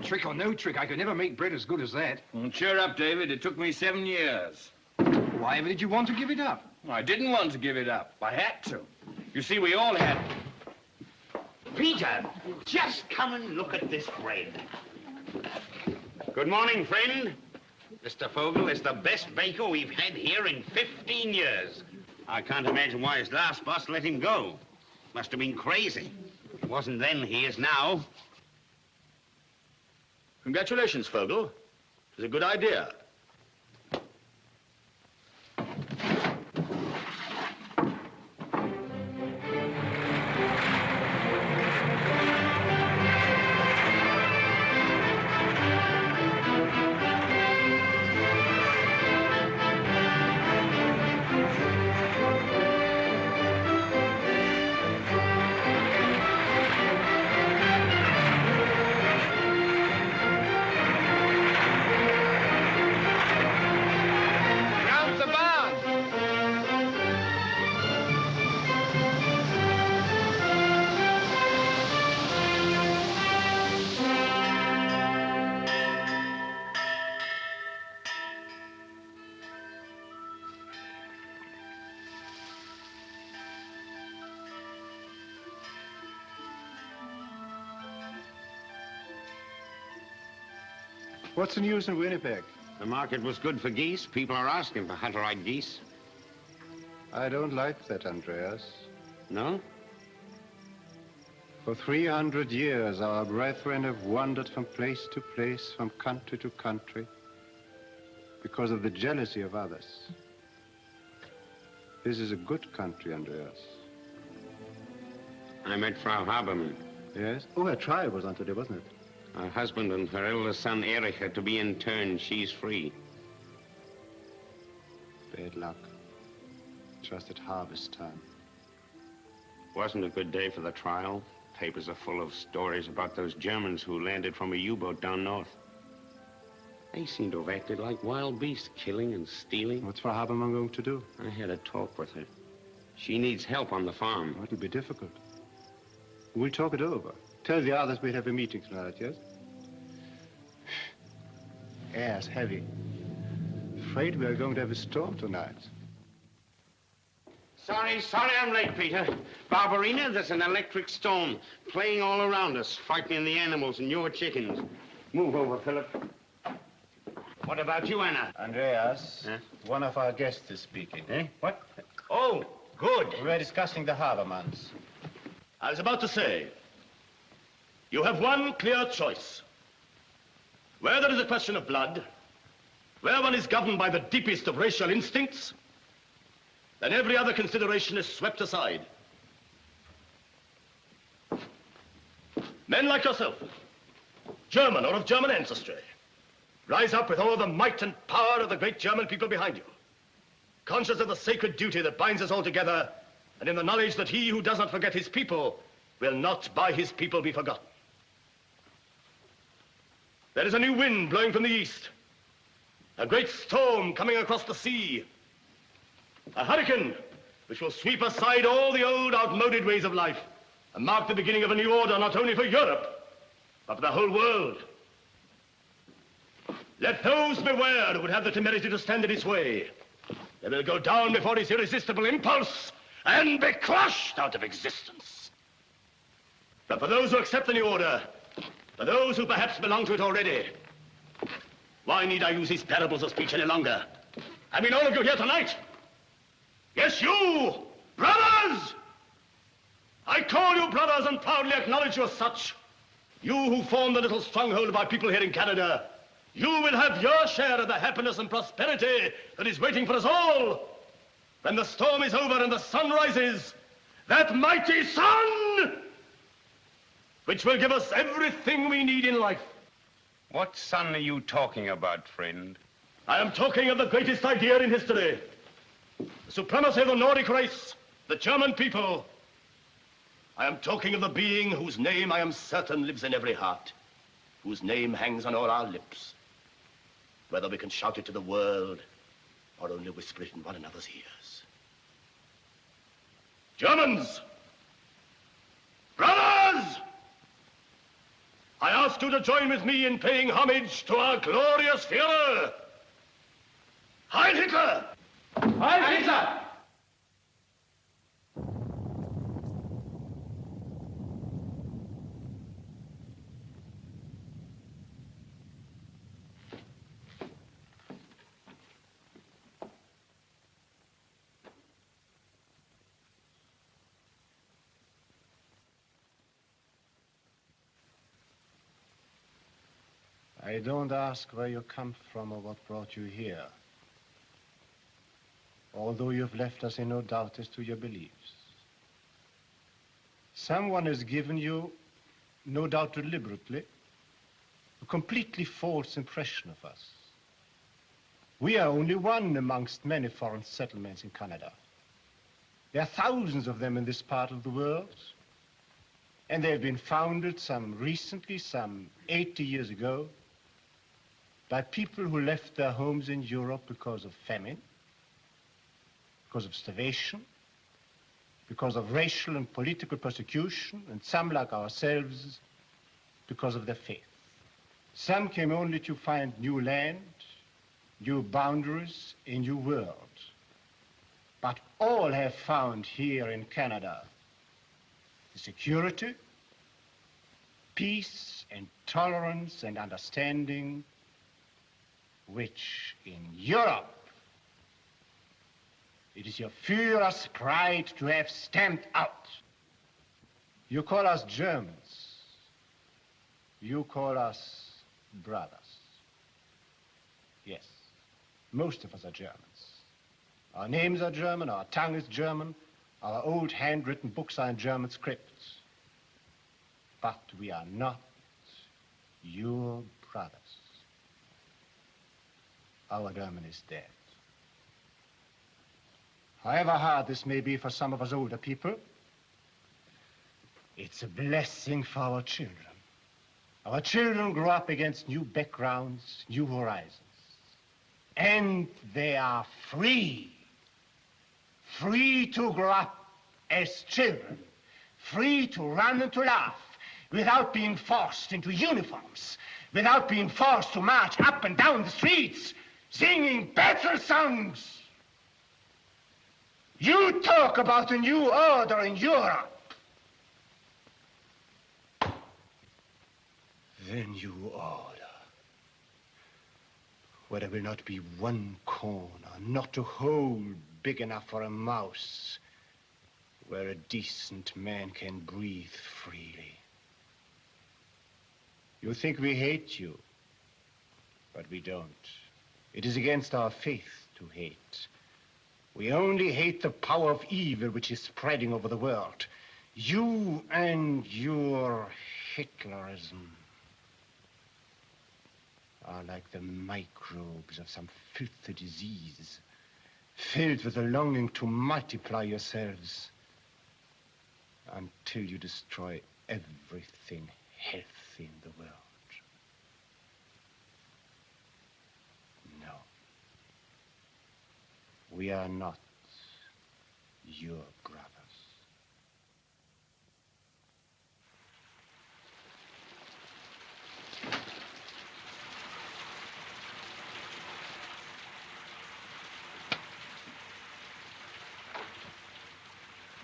Trick or no trick, I could never make bread as good as that. Well, cheer up, David. It took me 7 years. Why ever did you want to give it up? I didn't want to give it up. I had to. You see, we all had to. Peter, just come and look at this bread. Good morning, friend. Mr. Vogel is the best baker we've had here in 15 years. I can't imagine why his last boss let him go. Must have been crazy. It wasn't then, he is now. Congratulations, Vogel. It was a good idea. Round the barn! What's the news in Winnipeg? The market was good for geese. People are asking for Hutterite geese. I don't like that, Andreas. No? For 300 years, our brethren have wandered from place to place, from country to country, because of the jealousy of others. This is a good country, Andreas. I met Frau Habermann. Yes? Oh, her trial was on today, wasn't it? Her husband and her eldest son, Erich, are to be interned. She's free. Bad luck. Just at harvest time. Wasn't a good day for the trial. Papers are full of stories about those Germans who landed from a U-boat down north. They seem to have acted like wild beasts, killing and stealing. What's Frau Habermann going to do? I had a talk with her. She needs help on the farm. It'll be difficult. We'll talk it over. Tell the others we'll have a meeting tonight, yes? Air's heavy. Afraid we're going to have a storm tonight. Sorry I'm late, Peter. Barbarina, there's an electric storm playing all around us, frightening the animals and your chickens. Move over, Philip. What about you, Anna? Andreas, one of our guests is speaking. Eh? What? Oh, good. We're discussing the Habermanns. I was about to say, you have one clear choice. Where there is a question of blood, where one is governed by the deepest of racial instincts, then every other consideration is swept aside. Men like yourself, German or of German ancestry, rise up with all the might and power of the great German people behind you, conscious of the sacred duty that binds us all together, and in the knowledge that he who does not forget his people will not by his people be forgotten. There is a new wind blowing from the east. A great storm coming across the sea. A hurricane which will sweep aside all the old outmoded ways of life and mark the beginning of a new order not only for Europe, but for the whole world. Let those beware who would have the temerity to stand in its way. They will go down before its irresistible impulse and be crushed out of existence. But for those who accept the new order, for those who perhaps belong to it already, why need I use these parables of speech any longer? I mean all of you here tonight. Yes, you, brothers! I call you brothers and proudly acknowledge you as such. You who form the little stronghold of our people here in Canada, you will have your share of the happiness and prosperity that is waiting for us all. When the storm is over and the sun rises, that mighty sun, which will give us everything we need in life. What sun are you talking about, friend? I am talking of the greatest idea in history. The supremacy of the Nordic race, the German people. I am talking of the being whose name I am certain lives in every heart, whose name hangs on all our lips. Whether we can shout it to the world or only whisper it in one another's ears. Germans! Brothers! I ask you to join with me in paying homage to our glorious Führer. Heil Hitler! Heil Hitler! I don't ask where you come from or what brought you here. Although you've left us in no doubt as to your beliefs. Someone has given you, no doubt deliberately, a completely false impression of us. We are only one amongst many foreign settlements in Canada. There are thousands of them in this part of the world, and they've been founded some 80 years ago, by people who left their homes in Europe because of famine, because of starvation, because of racial and political persecution, and some, like ourselves, because of their faith. Some came only to find new land, new boundaries, a new world. But all have found here in Canada the security, peace, and tolerance, and understanding which in Europe it is your Führer's pride to have stamped out. You call us Germans. You call us brothers. Yes, most of us are Germans. Our names are German, our tongue is German, our old handwritten books are in German scripts. But we are not your brothers. Our German is dead. However hard this may be for some of us older people, it's a blessing for our children. Our children grow up against new backgrounds, new horizons. And they are free. Free to grow up as children. Free to run and to laugh without being forced into uniforms, without being forced to march up and down the streets singing battle songs. You talk about a new order in Europe. The new order, where there will not be one corner, not a hole big enough for a mouse, where a decent man can breathe freely. You think we hate you, but we don't. It is against our faith to hate. We only hate the power of evil which is spreading over the world. You and your Hitlerism are like the microbes of some filthy disease, filled with a longing to multiply yourselves until you destroy everything healthy in the world. We are not your brothers.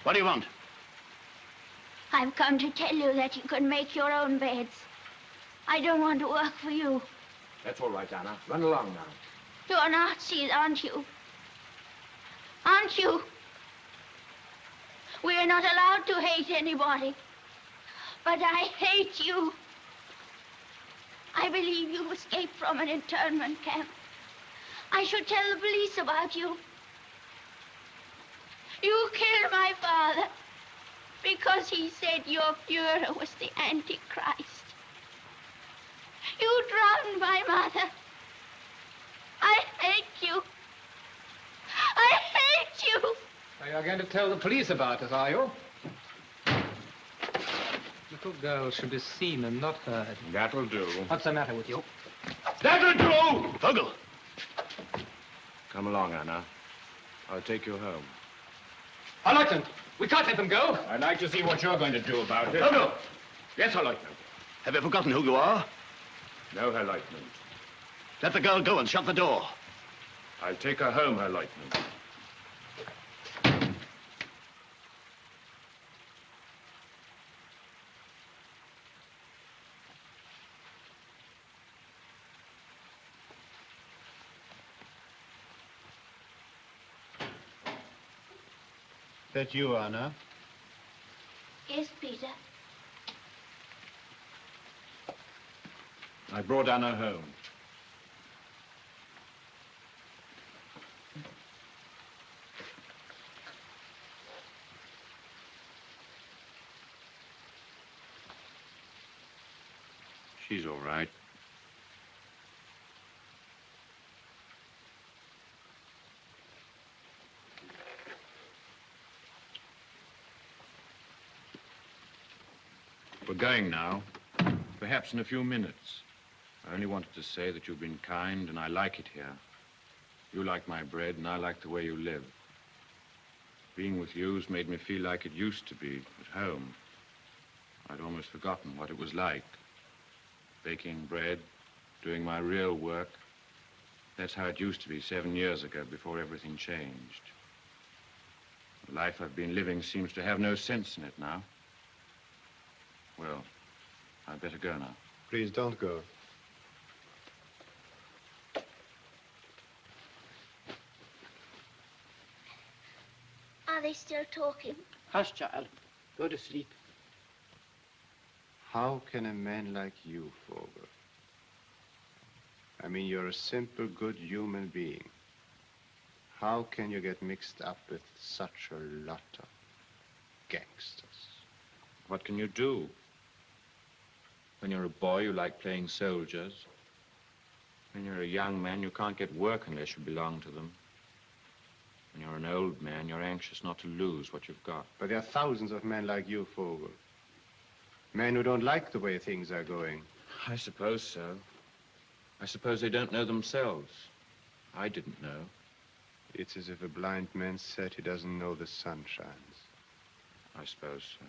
What do you want? I've come to tell you that you can make your own beds. I don't want to work for you. That's all right, Anna. Run along now. You're Nazis, aren't you? Aren't you? We're not allowed to hate anybody. But I hate you. I believe you escaped from an internment camp. I should tell the police about you. You killed my father because he said your Fuhrer was the Antichrist. You drowned my mother. I hate you. I hate you. So you're going to tell the police about us, are you? Little girls should be seen and not heard. That'll do. What's the matter with you? That'll do! Vogel! Come along, Anna. I'll take you home. Herr Leutnant, we can't let them go. I'd like to see what you're going to do about it. Vogel! Yes, Herr Leutnant. Have you forgotten who you are? No, Herr Leutnant. Let the girl go and shut the door. I'll take her home, Herr Leutnant. That you, Anna? Yes, Peter. I brought Anna home. She's all right. We're going now. Perhaps in a few minutes. I only wanted to say that you've been kind and I like it here. You like my bread and I like the way you live. Being with you's made me feel like it used to be at home. I'd almost forgotten what it was like. Baking bread, doing my real work. That's how it used to be 7 years ago before everything changed. The life I've been living seems to have no sense in it now. Well, I'd better go now. Please don't go. Are they still talking? Hush, child. Go to sleep. How can a man like you, Vogel? I mean, you're a simple, good human being. How can you get mixed up with such a lot of gangsters? What can you do? When you're a boy, you like playing soldiers. When you're a young man, you can't get work unless you belong to them. When you're an old man, you're anxious not to lose what you've got. But there are thousands of men like you, Vogel. Men who don't like the way things are going. I suppose so. I suppose they don't know themselves. I didn't know. It's as if a blind man said he doesn't know the sun shines. I suppose so.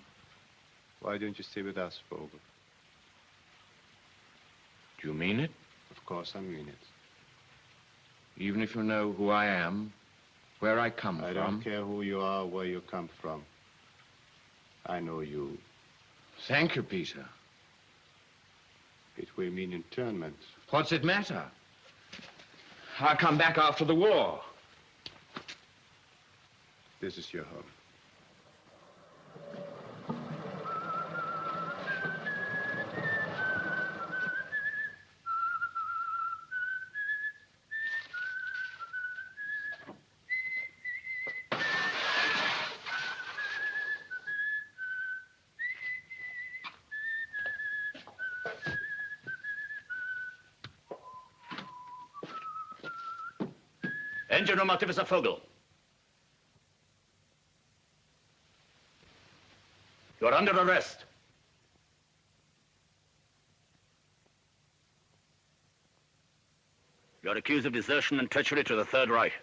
Why don't you stay with us, Vogel? Do you mean it? Of course I mean it. Even if you know who I am, where I come from? I don't care who you are, where you come from. I know you. Thank you, Peter. It will mean internment. What's it matter? I'll come back after the war. This is your home. Engine room Officer Vogel. You're under arrest. You're accused of desertion and treachery to the Third Reich.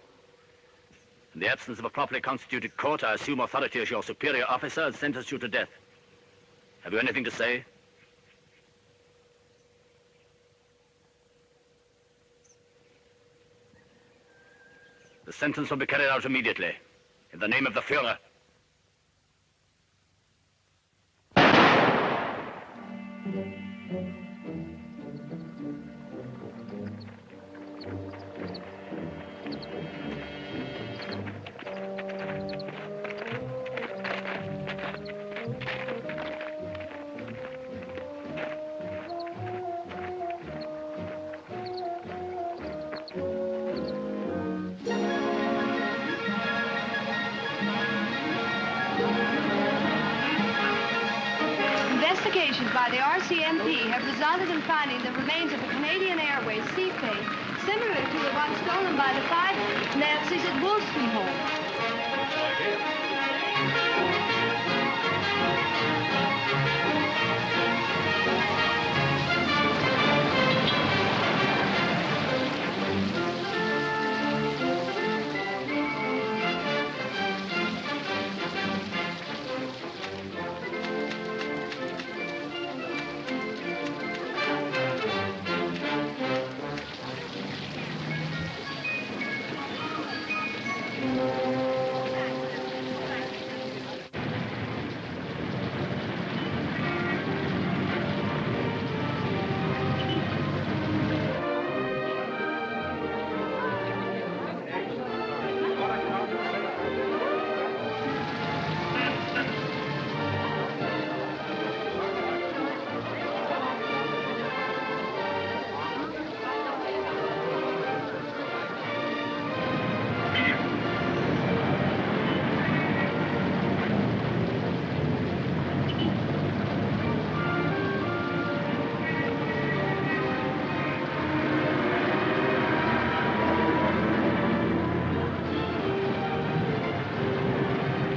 In the absence of a properly constituted court, I assume authority as your superior officer and sentence you to death. Have you anything to say? The sentence will be carried out immediately. In the name of the Führer. Investigations by the RCMP have resulted in finding the remains of a Canadian Airways seaplane similar to the one stolen by the 5 Nazis at Wolstenholme.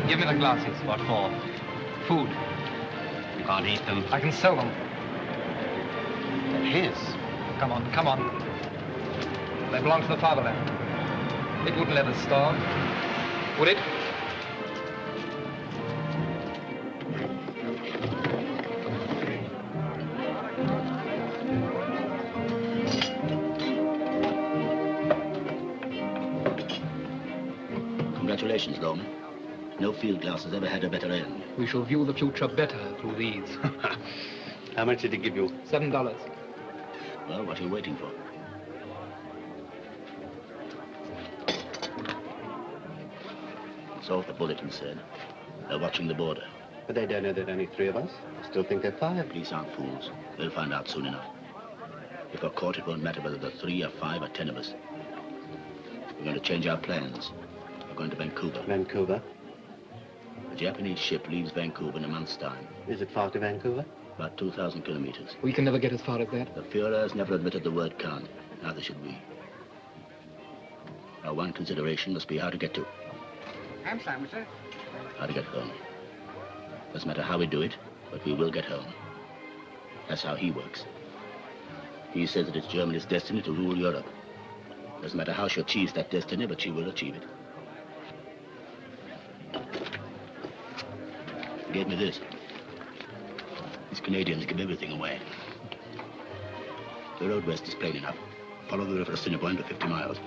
Give me the glasses. What for? Food. You can't eat them. I can sell them. His? Come on, come on. They belong to the fatherland. It wouldn't let us starve, would it? Congratulations, Lawman. No field glass has ever had a better end. We shall view the future better through these. How much did he give you? $7. Well, what are you waiting for? So what the bulletin said. They're watching the border. But they don't know there are only 3 of us. I still think they're 5. Police aren't fools. They'll find out soon enough. If we're caught, it won't matter whether there are 3 or 5 or 10 of us. We're going to change our plans. We're going to Vancouver. Vancouver? The Japanese ship leaves Vancouver in a month's time. Is it far to Vancouver? About 2,000 kilometers. We can never get as far as that. The Führer has never admitted the word can't. Neither should we. Our one consideration must be how to get to. Ham sandwich, sir. How to get home. Doesn't matter how we do it, but we will get home. That's how he works. He says that it's Germany's destiny to rule Europe. Doesn't matter how she achieves that destiny, but she will achieve it. He gave me this. These Canadians give everything away. The road west is plain enough. Follow the river Assiniboine for 50 miles.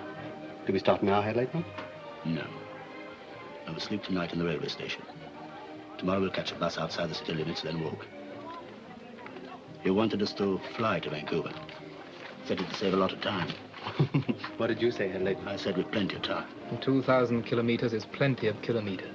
Do we start an hour ahead, Lieutenant? No. I will sleep tonight in the railway station. Tomorrow we'll catch a bus outside the city limits, then walk. He wanted us to fly to Vancouver. Said it'd save a lot of time. What did you say, Herr Lieutenant? I said with plenty of time. 2,000 kilometers is plenty of kilometers.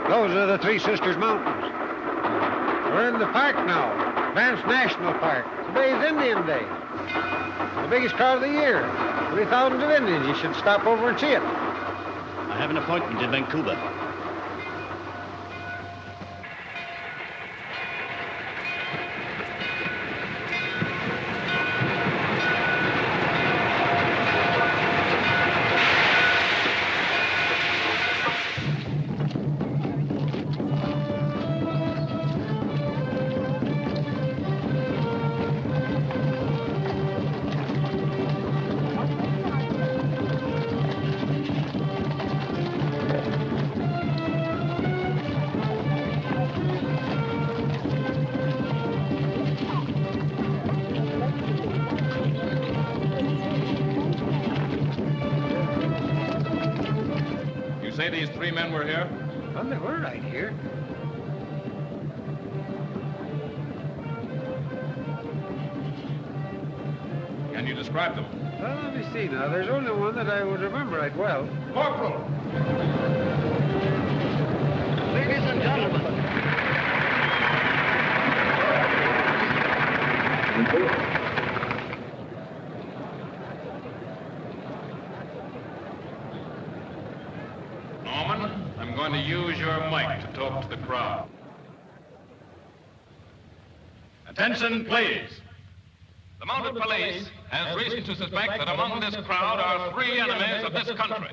Those are the Three Sisters Mountains. We're in the park now, Banff National Park. Today's Indian Day. The biggest crowd of the year. 3,000 of Indians. You should stop over and see it. I have an appointment in Vancouver. You say these three men were here? Well, they were right here. Can you describe them? Well, let me see now. There's only one that I would remember right well. Corporal! Ladies and gentlemen. Norman, I'm going to use your mic to talk to the crowd. Attention, please. The mounted police has reason to suspect that among this crowd are three enemies of this country.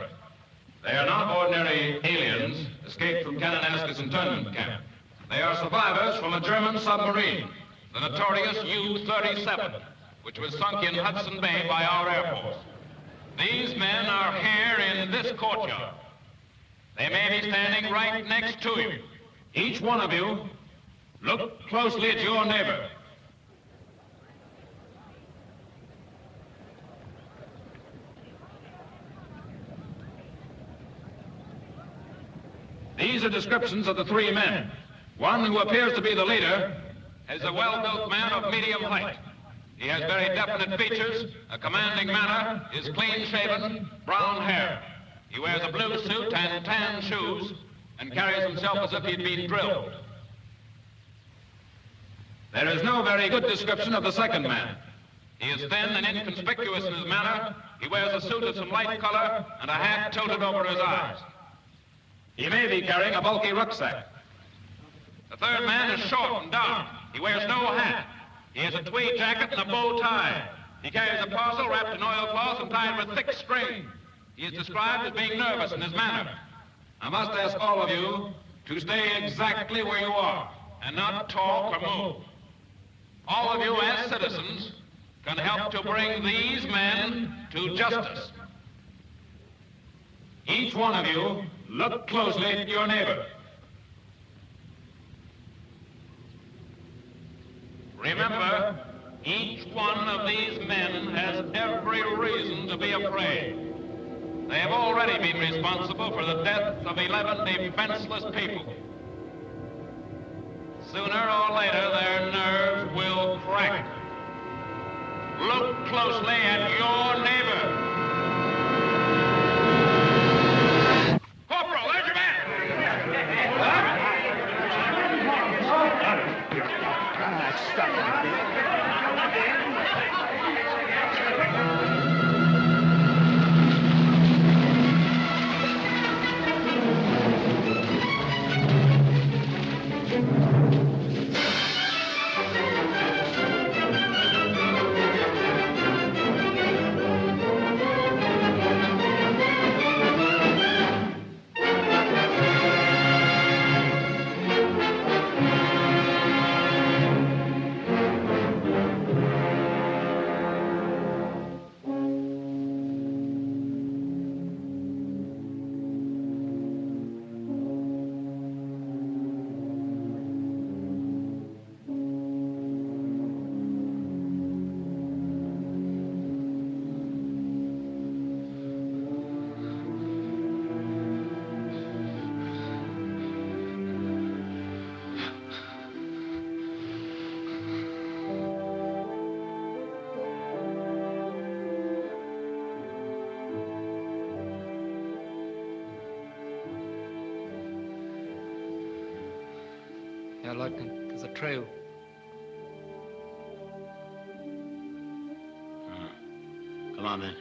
They are not ordinary aliens escaped from Kananaskis internment camp. They are survivors from a German submarine, the notorious U-37, which was sunk in Hudson Bay by our Air Force. These men are here in this courtyard. They may be standing right next to you. Each one of you, look closely at your neighbor. These are descriptions of the three men. One, who appears to be the leader, is a well-built man of medium height. He has very definite features, a commanding manner, is clean-shaven, brown hair. He wears a blue suit and tan shoes and carries himself as if he'd been drilled. There is no very good description of the second man. He is thin and inconspicuous in his manner. He wears a suit of some light color and a hat tilted over his eyes. He may be carrying a bulky rucksack. The third man is short and dark. He wears no hat. He has a tweed jacket and a bow tie. He carries a parcel wrapped in oilcloth and tied with thick string. He is described as being nervous in his manner. I must ask all of you to stay exactly where you are and not talk or move. All of you as citizens can help to bring these men to justice. Each one of you, look closely at your neighbor. Remember, each one of these men has every reason to be afraid. They have already been responsible for the death of 11 defenseless people. Sooner or later, their nerves will crack. Look closely at your neighbor. Corporal, there's your man! Yeah, Lieutenant, there's a trail. Come on, then.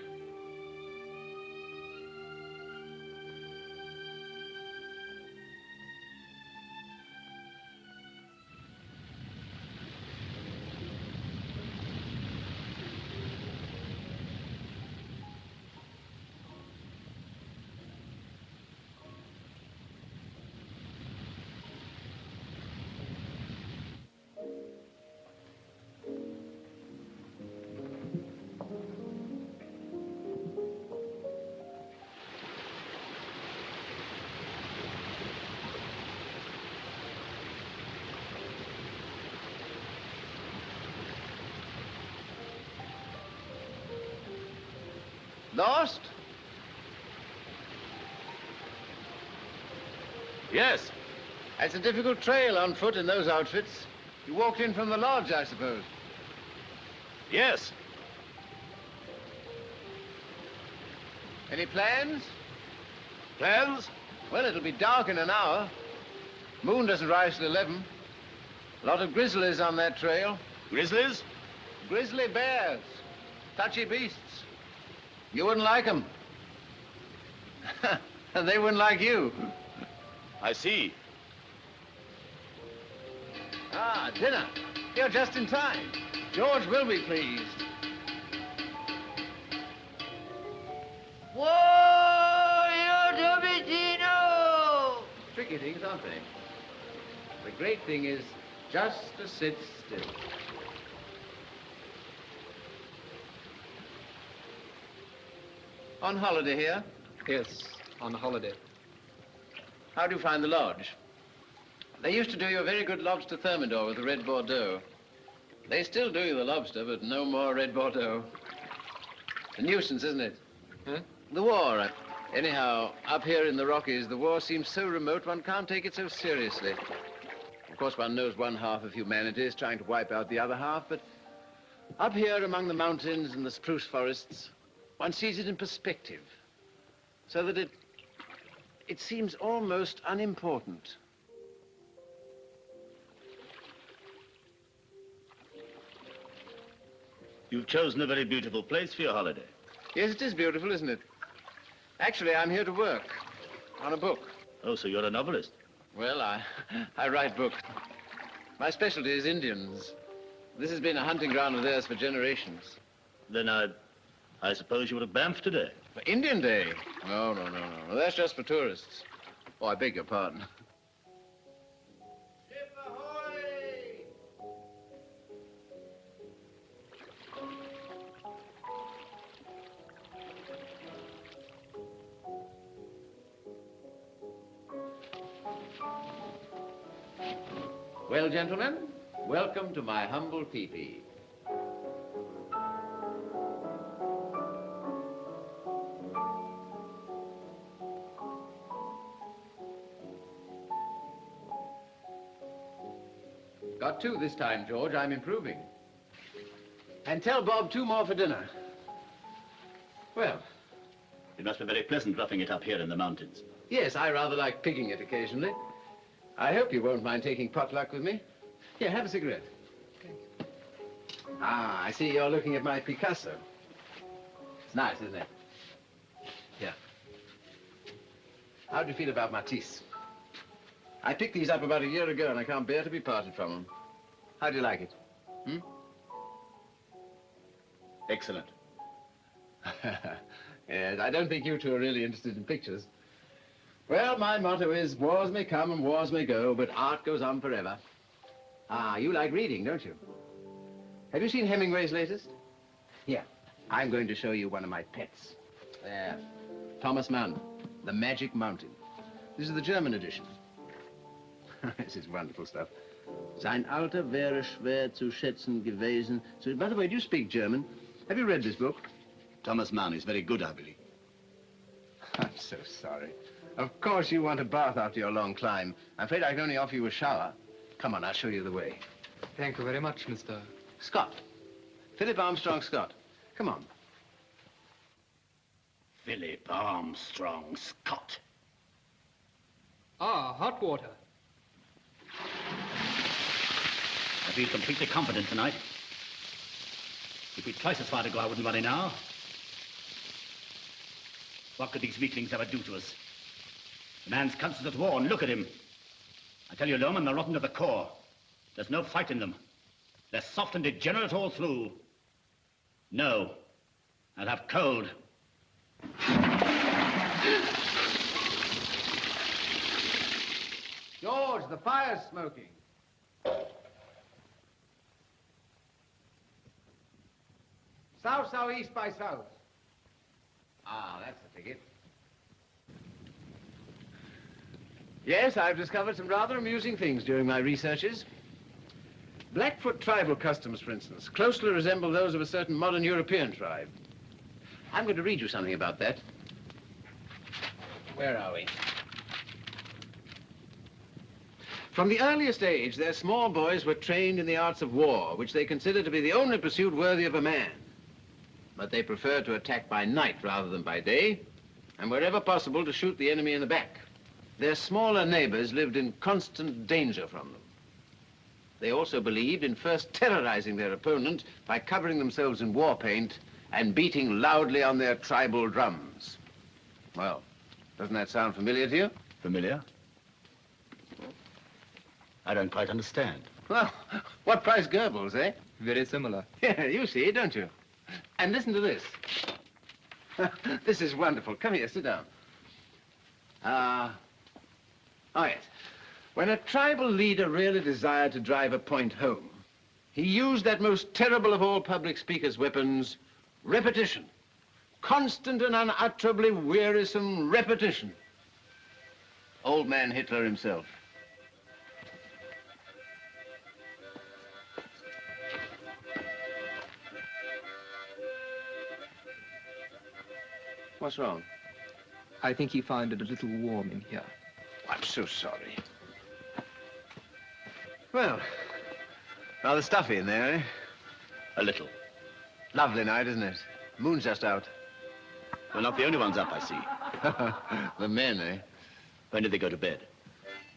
Lost? Yes. That's a difficult trail on foot in those outfits. You walked in from the lodge, I suppose. Yes. Any plans? Plans? Well, it'll be dark in an hour. Moon doesn't rise till 11. A lot of grizzlies on that trail. Grizzlies? Grizzly bears. Touchy beasts. You wouldn't like them. And they wouldn't like you. I see. Ah, dinner. You're just in time. George will be pleased. Whoa, you Domicino! Tricky things, aren't they? The great thing is just to sit still. On holiday here? Yes, on holiday. How do you find the lodge? They used to do you a very good lobster thermidor with the red Bordeaux. They still do you the lobster, but no more red Bordeaux. It's a nuisance, isn't it? Huh? The war. Anyhow, up here in the Rockies, the war seems so remote one can't take it so seriously. Of course, one knows one half of humanity is trying to wipe out the other half, but up here among the mountains and the spruce forests, one sees it in perspective, so that it seems almost unimportant. You've chosen a very beautiful place for your holiday. Yes, it is beautiful, isn't it? Actually, I'm here to work on a book. Oh, so you're a novelist? Well, I write books. My specialty is Indians. This has been a hunting ground of theirs for generations. Then I suppose you were at Banff today? For Indian Day? No. That's just for tourists. Oh, I beg your pardon. Well, gentlemen, welcome to my humble teepee. Got two this time, George. I'm improving. And tell Bob 2 more for dinner. Well. It must be very pleasant roughing it up here in the mountains. Yes, I rather like pigging it occasionally. I hope you won't mind taking potluck with me. Here, have a cigarette. Ah, I see you're looking at my Picasso. It's nice, isn't it? Here. How do you feel about Matisse? I picked these up about a year ago, and I can't bear to be parted from them. How do you like it? Hmm? Excellent. Yes, I don't think you two are really interested in pictures. Well, my motto is, wars may come and wars may go, but art goes on forever. Ah, you like reading, don't you? Have you seen Hemingway's latest? Here, I'm going to show you one of my pets. There, Thomas Mann, The Magic Mountain. This is the German edition. This is wonderful stuff. Sein Alter wäre schwer zu schätzen gewesen. So, by the way, do you speak German? Have you read this book? Thomas Mann is very good, I believe. I'm so sorry. Of course you want a bath after your long climb. I'm afraid I can only offer you a shower. Come on, I'll show you the way. Thank you very much, Mr. Scott. Philip Armstrong Scott. Come on. Philip Armstrong Scott. Ah, hot water. I feel completely confident tonight. If we'd twice as far to go, I wouldn't worry now. What could these weaklings ever do to us? The man's constant at war, and look at him. I tell you, Lohman, they're rotten to the core. There's no fight in them. They're soft and degenerate all through. No, I'll have cold. George, the fire's smoking. South-southeast by south. Ah, that's the ticket. Yes, I've discovered some rather amusing things during my researches. Blackfoot tribal customs, for instance, closely resemble those of a certain modern European tribe. I'm going to read you something about that. Where are we? From the earliest age, their small boys were trained in the arts of war, which they considered to be the only pursuit worthy of a man. But they preferred to attack by night rather than by day, and wherever possible to shoot the enemy in the back. Their smaller neighbors lived in constant danger from them. They also believed in first terrorizing their opponent by covering themselves in war paint and beating loudly on their tribal drums. Well, doesn't that sound familiar to you? Familiar? I don't quite understand. Well, what price Goebbels, eh? Very similar. Yeah, you see, don't you? And listen to this. This is wonderful. Come here, sit down. Oh, yes. When a tribal leader really desired to drive a point home, he used that most terrible of all public speakers' weapons, repetition. Constant and unutterably wearisome repetition. Old man Hitler himself. What's wrong? I think he found it a little warm in here. I'm so sorry. Well, rather stuffy in there, eh? A little. Lovely night, isn't it? Moon's just out. We're not the only ones up, I see. The men, eh? When did they go to bed?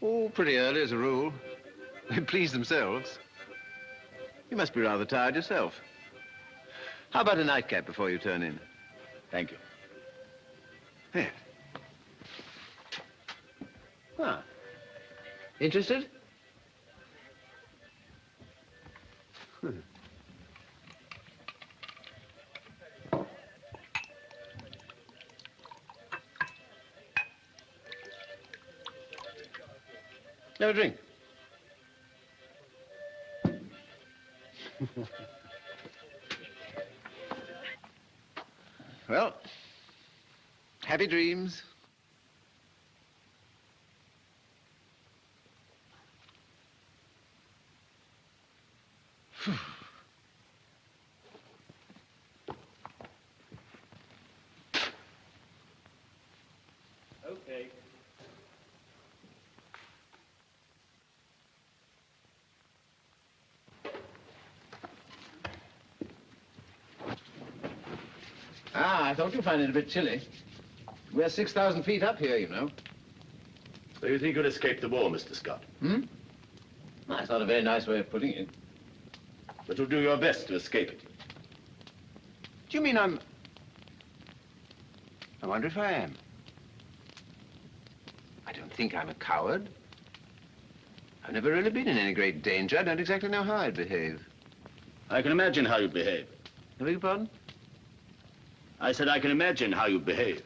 Oh, pretty early as a rule. They please themselves. You must be rather tired yourself. How about a nightcap before you turn in? Thank you. Here. Ah. Interested? Have a drink. Well, happy dreams. Okay. Ah, I thought you'd find it a bit chilly. We're 6,000 feet up here, you know. So you think you'll escape the war, Mr. Scott? Hmm? That's not a very nice way of putting it. But you'll do your best to escape it. Do you mean I wonder if I am. I don't think I'm a coward. I've never really been in any great danger. I don't exactly know how I'd behave. I can imagine how you'd behave. I beg your pardon? I said I can imagine how you'd behave.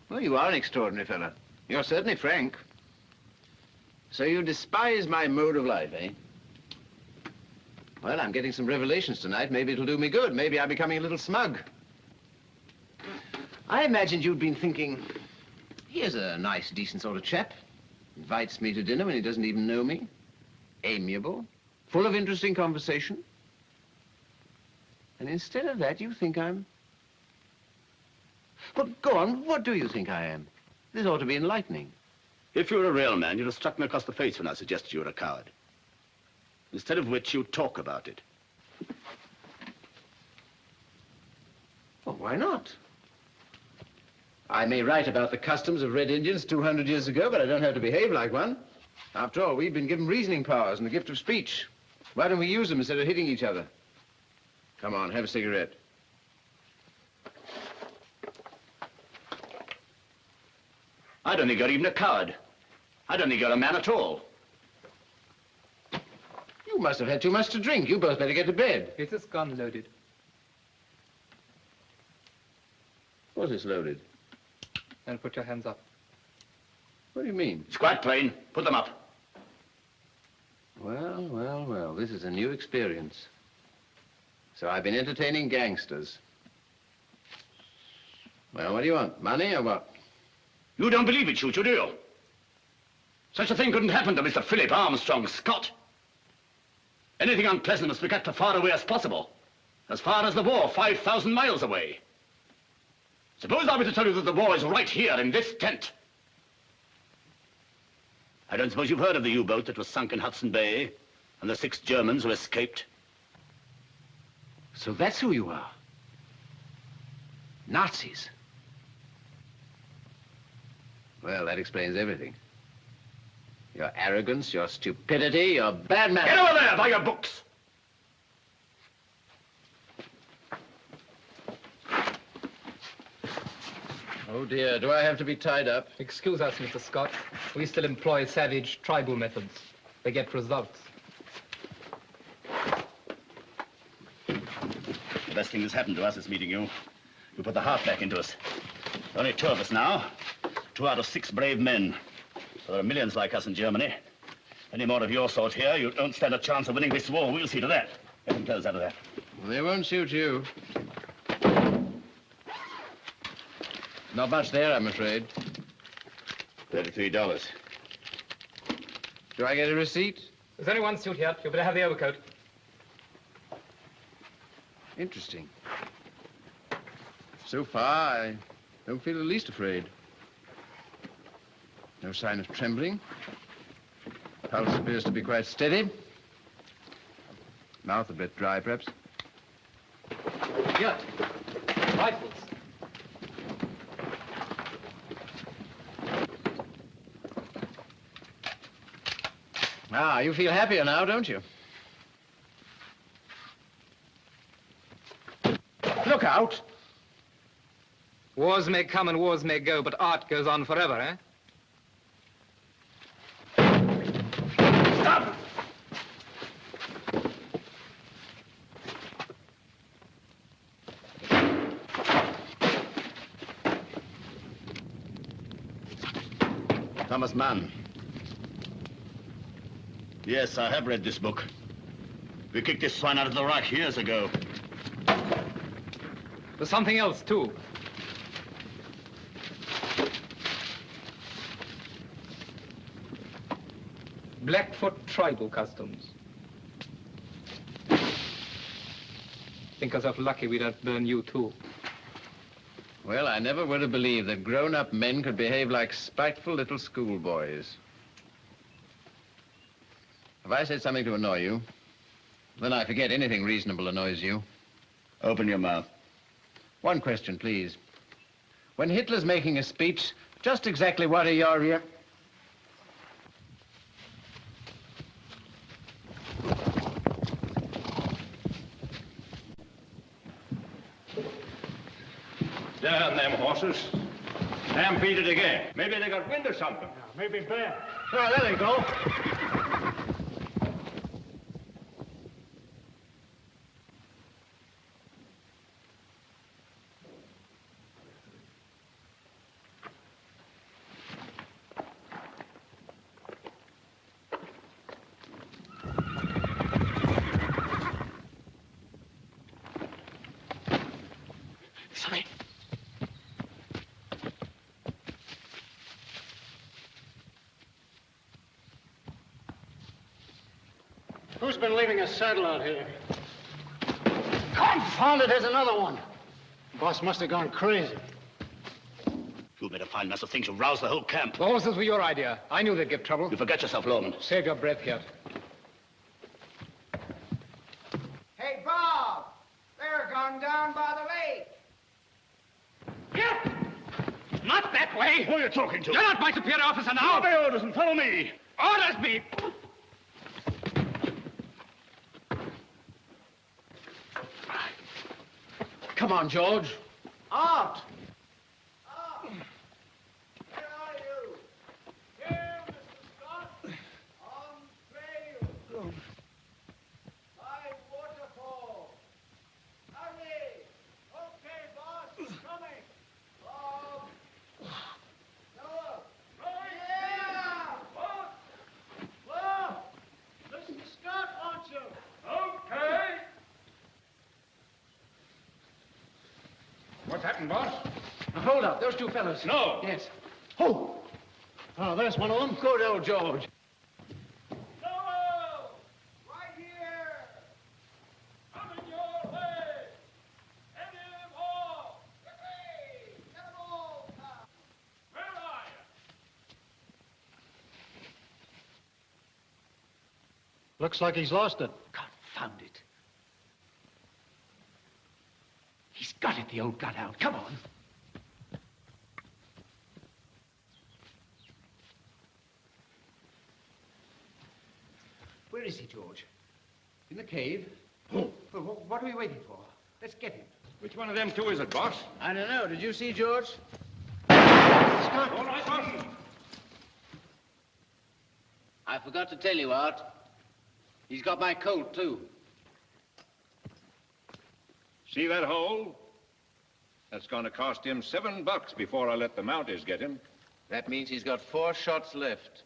Well, you are an extraordinary fellow. You're certainly frank. So you despise my mode of life, eh? Well, I'm getting some revelations tonight. Maybe it'll do me good. Maybe I'm becoming a little smug. I imagined you'd been thinking, here's a nice, decent sort of chap. Invites me to dinner when he doesn't even know me. Amiable. Full of interesting conversation. And instead of that, you think I'm... Well, go on. What do you think I am? This ought to be enlightening. If you were a real man, you'd have struck me across the face when I suggested you were a coward. Instead of which, you talk about it. Well, why not? I may write about the customs of Red Indians 200 years ago, but I don't have to behave like one. After all, we've been given reasoning powers and the gift of speech. Why don't we use them instead of hitting each other? Come on, have a cigarette. I don't think you're even a coward. I don't think you're a man at all. You must have had too much to drink. You both better get to bed. Is this gun loaded? Was this loaded? Then put your hands up. What do you mean? It's quite plain. Put them up. Well, well, well, this is a new experience. So I've been entertaining gangsters. Well, what do you want? Money or what? You don't believe it, Choo-Choo, do you? Such a thing couldn't happen to Mr. Philip Armstrong Scott. Anything unpleasant must be kept as far away as possible. As far as the war, 5,000 miles away. Suppose I were to tell you that the war is right here in this tent. I don't suppose you've heard of the U-boat that was sunk in Hudson Bay and the 6 Germans who escaped. So that's who you are. Nazis. Well, that explains everything. Your arrogance, your stupidity, your bad manners. Get over there by your books! Oh, dear, do I have to be tied up? Excuse us, Mr. Scott. We still employ savage tribal methods. They get results. The best thing that's happened to us is meeting you. You put the heart back into us. There are only 2 of us now. 2 out of 6 brave men. There are millions like us in Germany. Any more of your sort here, you don't stand a chance of winning this war. We'll see to that. Get them clothes out of there. Well, they won't shoot you. Not much there, I'm afraid. $33. Do I get a receipt? There's only one suit here. You better have the overcoat. Interesting. So far, I don't feel the least afraid. No sign of trembling. Pulse appears to be quite steady. Mouth a bit dry, perhaps. Here. Rifles. Ah, you feel happier now, don't you? Look out! Wars may come and wars may go, but art goes on forever, eh? Stop! Thomas Mann. Yes, I have read this book. We kicked this swine out of the Reich years ago. There's something else, too. Blackfoot tribal customs. Think yourself lucky we don't burn you, too. Well, I never would have believed that grown-up men could behave like spiteful little schoolboys. Have I said something to annoy you? Then I forget anything reasonable annoys you. Open your mouth. One question, please. When Hitler's making a speech, just exactly what are your... Damn them horses. Stampeded again. Maybe they got wind or something. Maybe bad. Oh, there they go. Sorry. Who's been leaving a saddle out here? Confound it, there's another one. Boss must have gone crazy. You made a fine mess of things. You roused the whole camp. The horses were your idea. I knew they'd give trouble. You forget yourself, Loman. Save your breath, Hirt. Hey, Bob! They're gone down by the lake. Not that way. Who are you talking to? You're not my superior officer now. Obey orders and follow me. Orders me! Come on, George. Art! What's happened, boss? Now, hold up. Those two fellows. No. Yes. Oh! Oh, there's one of them. Good old George. Looks like he's lost it. Confound it. He's got it, the old gut-out. Come on. Where is he, George? In the cave? Oh. Well, what are we waiting for? Let's get him. Which one of them two is it, boss? I don't know. Did you see George? Scott! All right, boss. I forgot to tell you, Art. He's got my colt, too. See that hole? That's going to cost him $7 before I let the Mounties get him. That means he's got 4 shots left.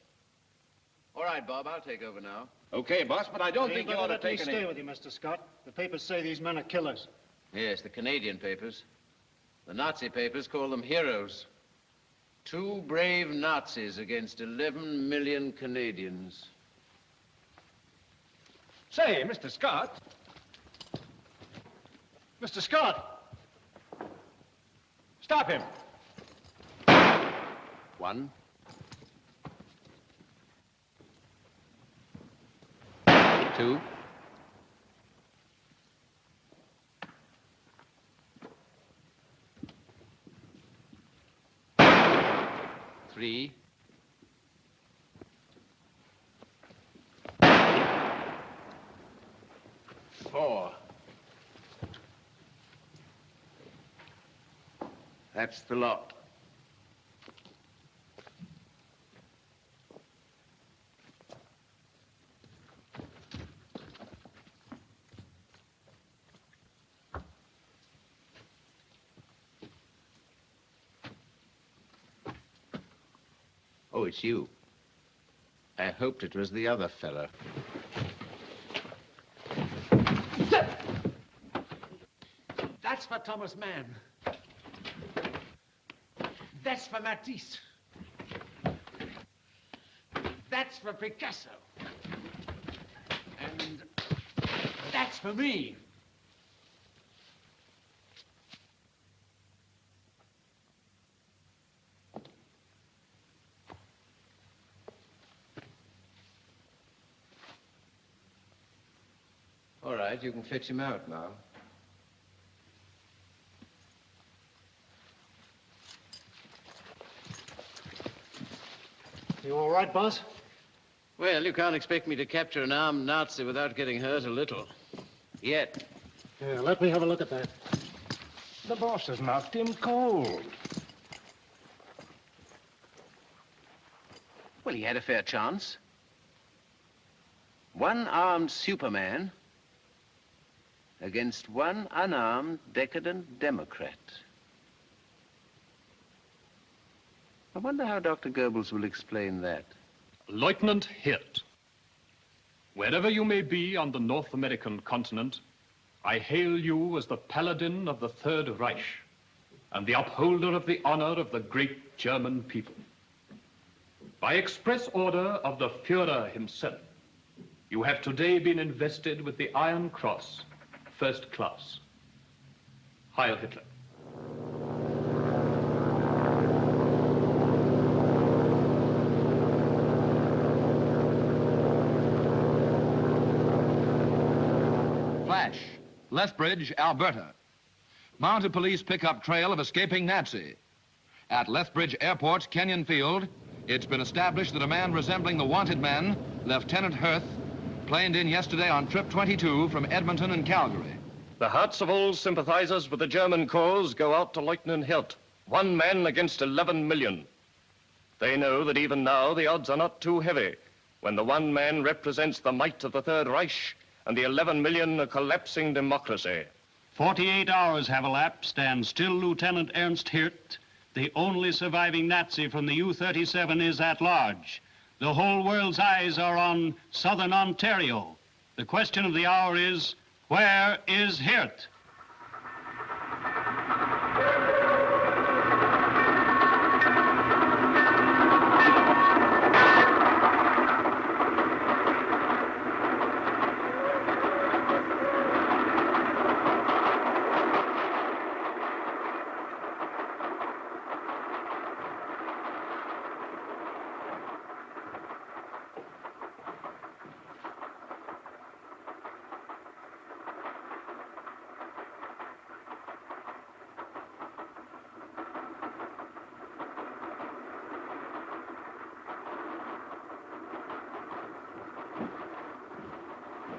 All right, Bob, I'll take over now. Okay, boss, but I don't think you ought to let me take stay any... with you, Mr. Scott. The papers say these men are killers. Yes, the Canadian papers. The Nazi papers call them heroes. 2 brave Nazis against 11 million Canadians. Say, Mr. Scott. Mr. Scott. Stop him. 1. 2. 3. 4. That's the lot. Oh, it's you. I hoped it was the other fellow. That's for Thomas Mann. That's for Matisse. That's for Picasso. And that's for me. All right, you can fetch him out now. You all right, boss? Well, you can't expect me to capture an armed Nazi without getting hurt a little. Yet. Yeah, let me have a look at that. The boss has knocked him cold. Well, he had a fair chance. 1 armed Superman against 1 unarmed, decadent Democrat. I wonder how Dr. Goebbels will explain that. Lieutenant Hirth, wherever you may be on the North American continent, I hail you as the paladin of the Third Reich and the upholder of the honor of the great German people. By express order of the Führer himself, you have today been invested with the Iron Cross, First Class. Heil Hitler. Flash, Lethbridge, Alberta. Mounted police pick up trail of escaping Nazi. At Lethbridge Airport's Kenyon Field, It's been established that a man resembling the wanted man, Lieutenant Hirth, planed in yesterday on trip 22 from Edmonton and Calgary. The hearts of all sympathizers with the German cause go out to Lieutenant Hirth, one man against 11 million. They know that even now the odds are not too heavy when the one man represents the might of the Third Reich and the 11 million a collapsing democracy. 48 hours have elapsed, and still Lieutenant Ernst Hirth, the only surviving Nazi from the U-37, is at large. The whole world's eyes are on southern Ontario. The question of the hour is, where is Hirth?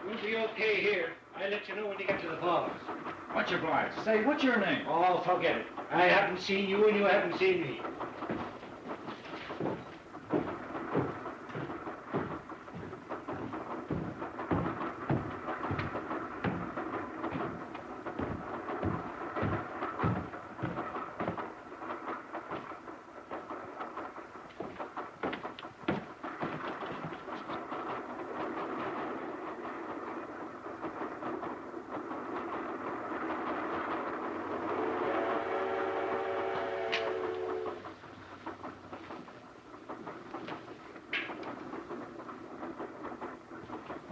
We'll be okay here. I'll let you know when you get to the falls. What's your obliged? Say, what's your name? Oh, forget it. I haven't seen you and you haven't seen me.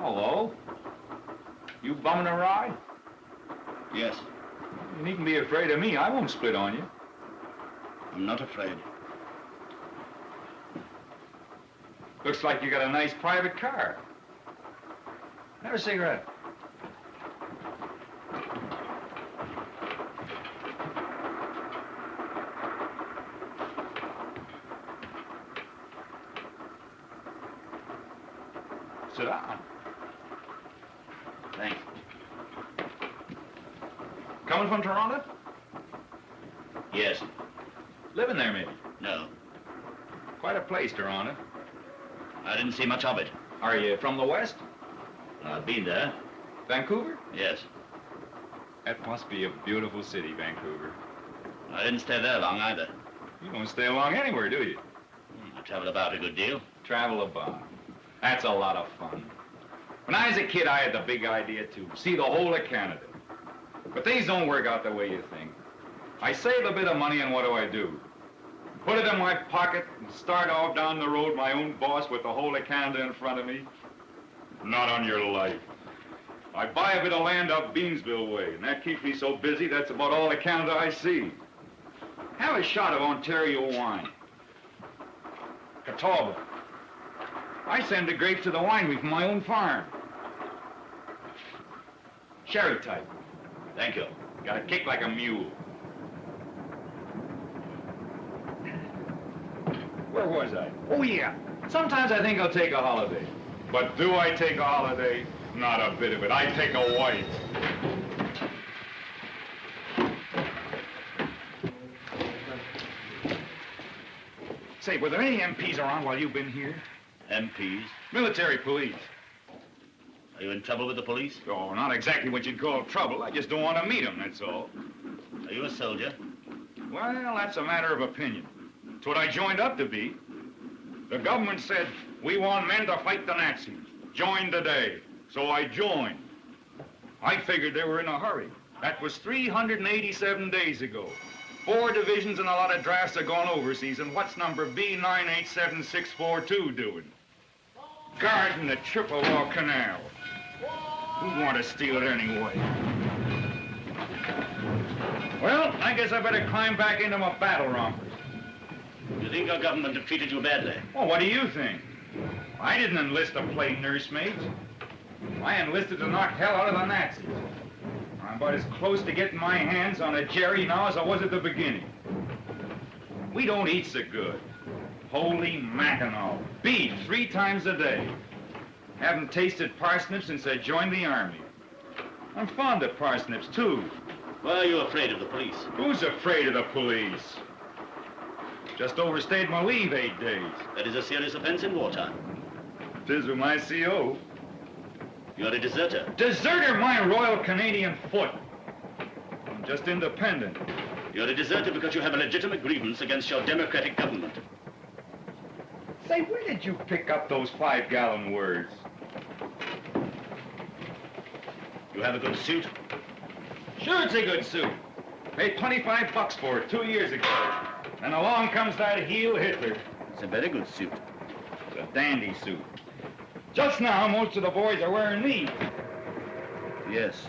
Hello? You bumming a ride? Yes. You needn't be afraid of me. I won't split on you. I'm not afraid. Looks like you got a nice private car. Have a cigarette. Sit down. Thanks. Coming from Toronto? Yes. Living there, maybe? No. Quite a place, Toronto. I didn't see much of it. Are you from the West? I've been there. Vancouver? Yes. That must be a beautiful city, Vancouver. I didn't stay there long either. You don't stay long anywhere, do you? I traveled about a good deal. Travel about. That's a lot of fun. When I was a kid, I had the big idea to see the whole of Canada. But things don't work out the way you think. I save a bit of money, and what do? Put it in my pocket and start off down the road, my own boss, with the whole of Canada in front of me? Not on your life. I buy a bit of land up Beansville way, and that keeps me so busy, that's about all of Canada I see. Have a shot of Ontario wine. Catawba. I send the grapes to the winery from my own farm. Sherry type. Thank you. Got a kick like a mule. Where was I? Oh, yeah. Sometimes I think I'll take a holiday. But do I take a holiday? Not a bit of it. I take a wife. Say, were there any MPs around while you've been here? MPs? Military police. Are you in trouble with the police? Oh, not exactly what you'd call trouble. I just don't want to meet them, that's all. Are you a soldier? Well, that's a matter of opinion. It's what I joined up to be. The government said, we want men to fight the Nazis. Join today. So I joined. I figured they were in a hurry. That was 387 days ago. 4 divisions and a lot of drafts are gone overseas, and what's number B987642 doing? Guarding the Chippewa Canal. Who'd want to steal it anyway? Well, I guess I better climb back into my battle rompers. You think our government have treated you badly? Well, what do you think? I didn't enlist to play nursemaids. I enlisted to knock hell out of the Nazis. I'm about as close to getting my hands on a Jerry now as I was at the beginning. We don't eat so good. Holy Mackinaw. Beef 3 times a day. Haven't tasted parsnips since I joined the army. I'm fond of parsnips, too. Why are you afraid of the police? Who's afraid of the police? Just overstayed my leave 8 days. That is a serious offense in wartime. Tis with my CO. You're a deserter. Deserter my Royal Canadian Foot. I'm just independent. You're a deserter because you have a legitimate grievance against your democratic government. Say, where did you pick up those 5-gallon words? You have a good suit? Sure, it's a good suit. Paid $25 for it 2 years ago. And along comes that heel Hitler. It's a very good suit. It's a dandy suit. Just now, most of the boys are wearing these. Yes.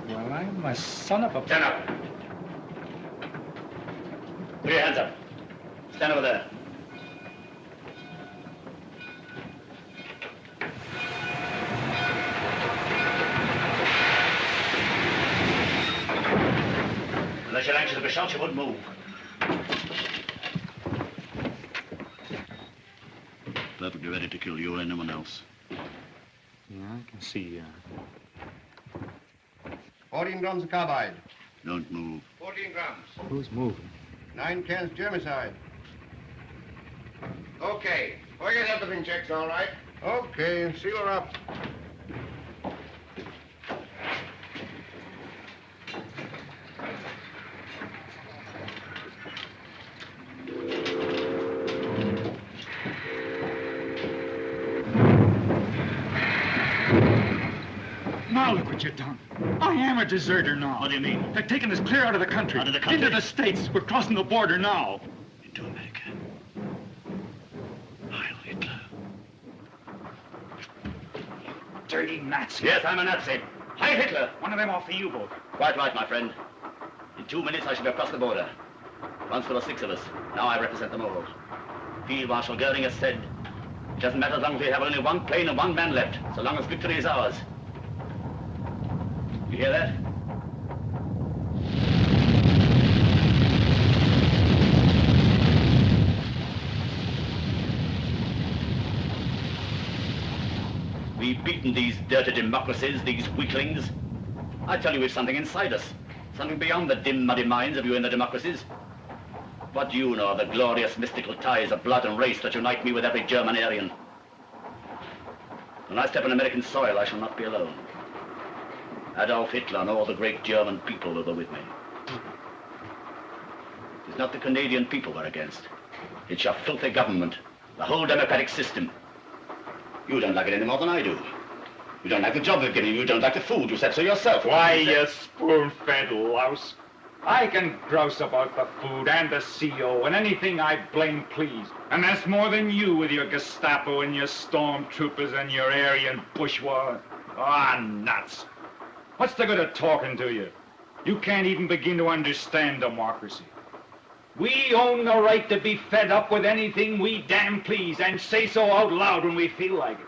Well, I'm a son of a... Stand up. Put your hands up. Stand over there. Unless you're anxious to be shot, you wouldn't move. Perfectly ready to kill you or anyone else. Yeah, I can see, 14 drums of carbide. Don't move. 14 grams. Who's moving? 9 cans germicide. Okay. We'll get everything checked all right. Okay, seal her up. Now look what you've done. I am a deserter now. What do you mean? They're taking us clear out of the country. Out of the country? Into the States. We're crossing the border now. Into America. Heil Hitler. Dirty Nazi. Yes, I'm a Nazi. Heil Hitler. One of them off the U-boat. Quite right, my friend. In 2 minutes, I shall be across the border. Once there were 6 of us. Now I represent them all. Field Marshal Goering has said, it doesn't matter as long as we have only 1 plane and 1 man left, so long as victory is ours. You hear that? We've beaten these dirty democracies, these weaklings. I tell you, we've something inside us. Something beyond the dim, muddy minds of you in the democracies. What do you know of the glorious, mystical ties of blood and race that unite me with every German Aryan? When I step on American soil, I shall not be alone. Adolf Hitler and all the great German people will go with me. It's not the Canadian people we're against. It's your filthy government, the whole democratic system. You don't like it any more than I do. You don't like the job they've given you. You don't like the food. You said so yourself. Why, you spoon-fed louse. I can grouse about the food and the CO and anything I blame please. And that's more than you with your Gestapo and your stormtroopers and your Aryan bourgeois. Ah, nuts. What's the good of talking to you? You can't even begin to understand democracy. We own the right to be fed up with anything we damn please and say so out loud when we feel like it.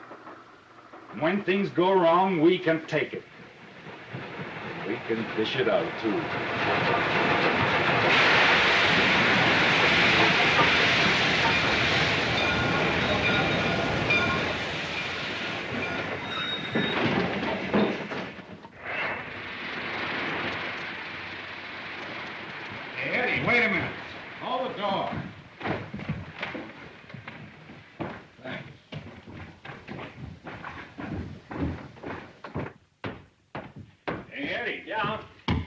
And when things go wrong, we can take it. We can dish it out, too. Hey, Eddie, wait a minute. Hold the door. Thanks. Hey, Eddie. Yeah?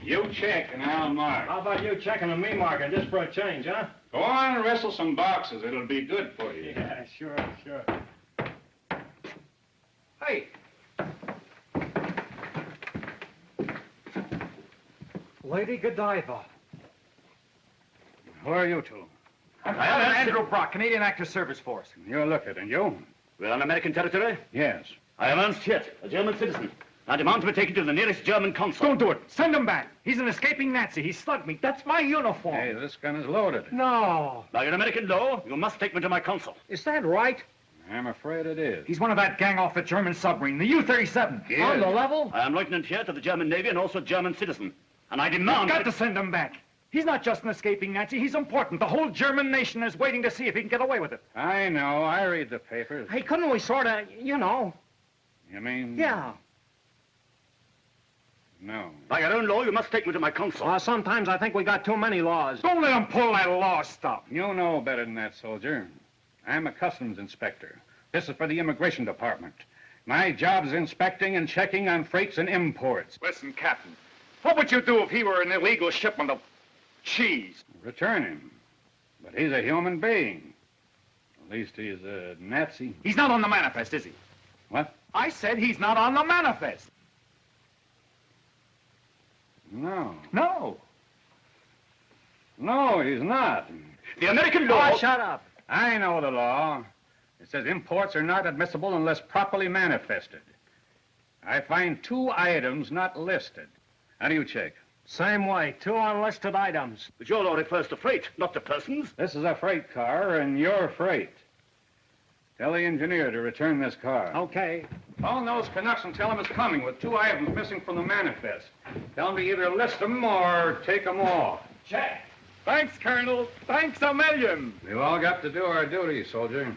You check and I'll mark. How about you checking and me marking just for a change, huh? Go on and wrestle some boxes. It'll be good for you. Yeah, sure. Lady Godiva. Who are you two? I'm Andrew Brock, Canadian Active Service Force. You look it, and you? We're on American territory? Yes. I am Ernst Hirth, a German citizen. I demand to be taken to the nearest German consul. Don't do it. Send him back. He's an escaping Nazi. He slugged me. That's my uniform. Hey, this gun is loaded. No. By your American law, you must take me to my consul. Is that right? I'm afraid it is. He's one of that gang off the German submarine, the U-37. He On is. the level? I am Lieutenant Hirth of the German Navy and also a German citizen. And I demand... You've got to send him back. He's not just an escaping Nazi. He's important. The whole German nation is waiting to see if he can get away with it. I know. I read the papers. Hey, couldn't we sort of, you know? You mean? Yeah. No. By your own law, you must take me to my consul. Sometimes I think we got too many laws. Don't let him pull that law stuff. You know better than that, soldier. I'm a customs inspector. This is for the immigration department. My job is inspecting and checking on freights and imports. Listen, Captain, what would you do if he were an illegal shipment of cheese? Return him. But he's a human being. At least he's a Nazi. He's not on the manifest, is he? What? I said he's not on the manifest. No. No. No, he's not. The American law... Oh, shut up. I know the law. It says imports are not admissible unless properly manifested. I find 2 items not listed. How do you check? Same way, 2 unlisted items. But your law refers to freight, not to persons. This is a freight car, and you're freight. Tell the engineer to return this car. Okay. Phone those Canucks and tell them it's coming with 2 items missing from the manifest. Tell them to either list them or take them off. Check. Thanks, Colonel. Thanks a million. We've all got to do our duty, soldier.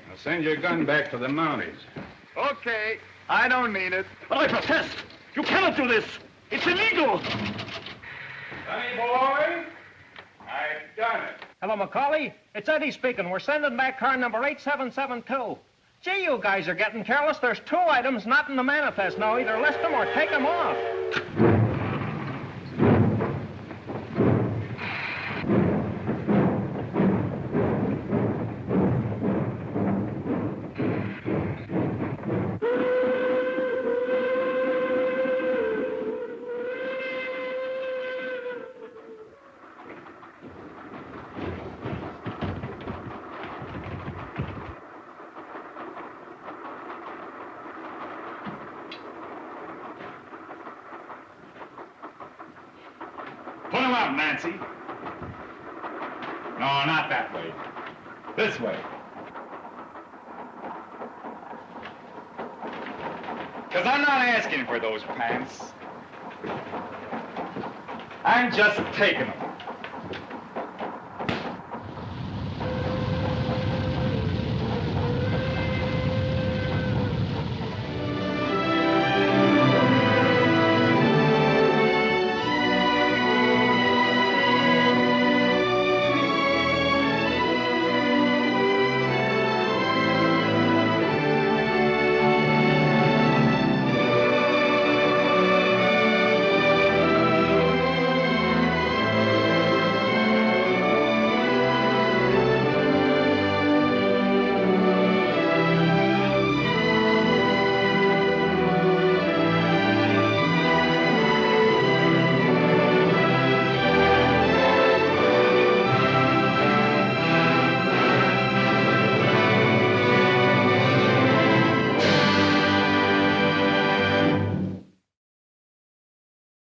Now send your gun back to the Mounties. Okay. I don't need it. But I protest. You cannot do this. It's illegal. Sonny boy, I've done it. Hello, McCauley. It's Eddie speaking. We're sending back car number 8772. Gee, you guys are getting careless. There's 2 items not in the manifest. Now, either list them or take them off. Pull him out, Nancy. No, not that way. This way. Because I'm not asking for those pants. I'm just taking them.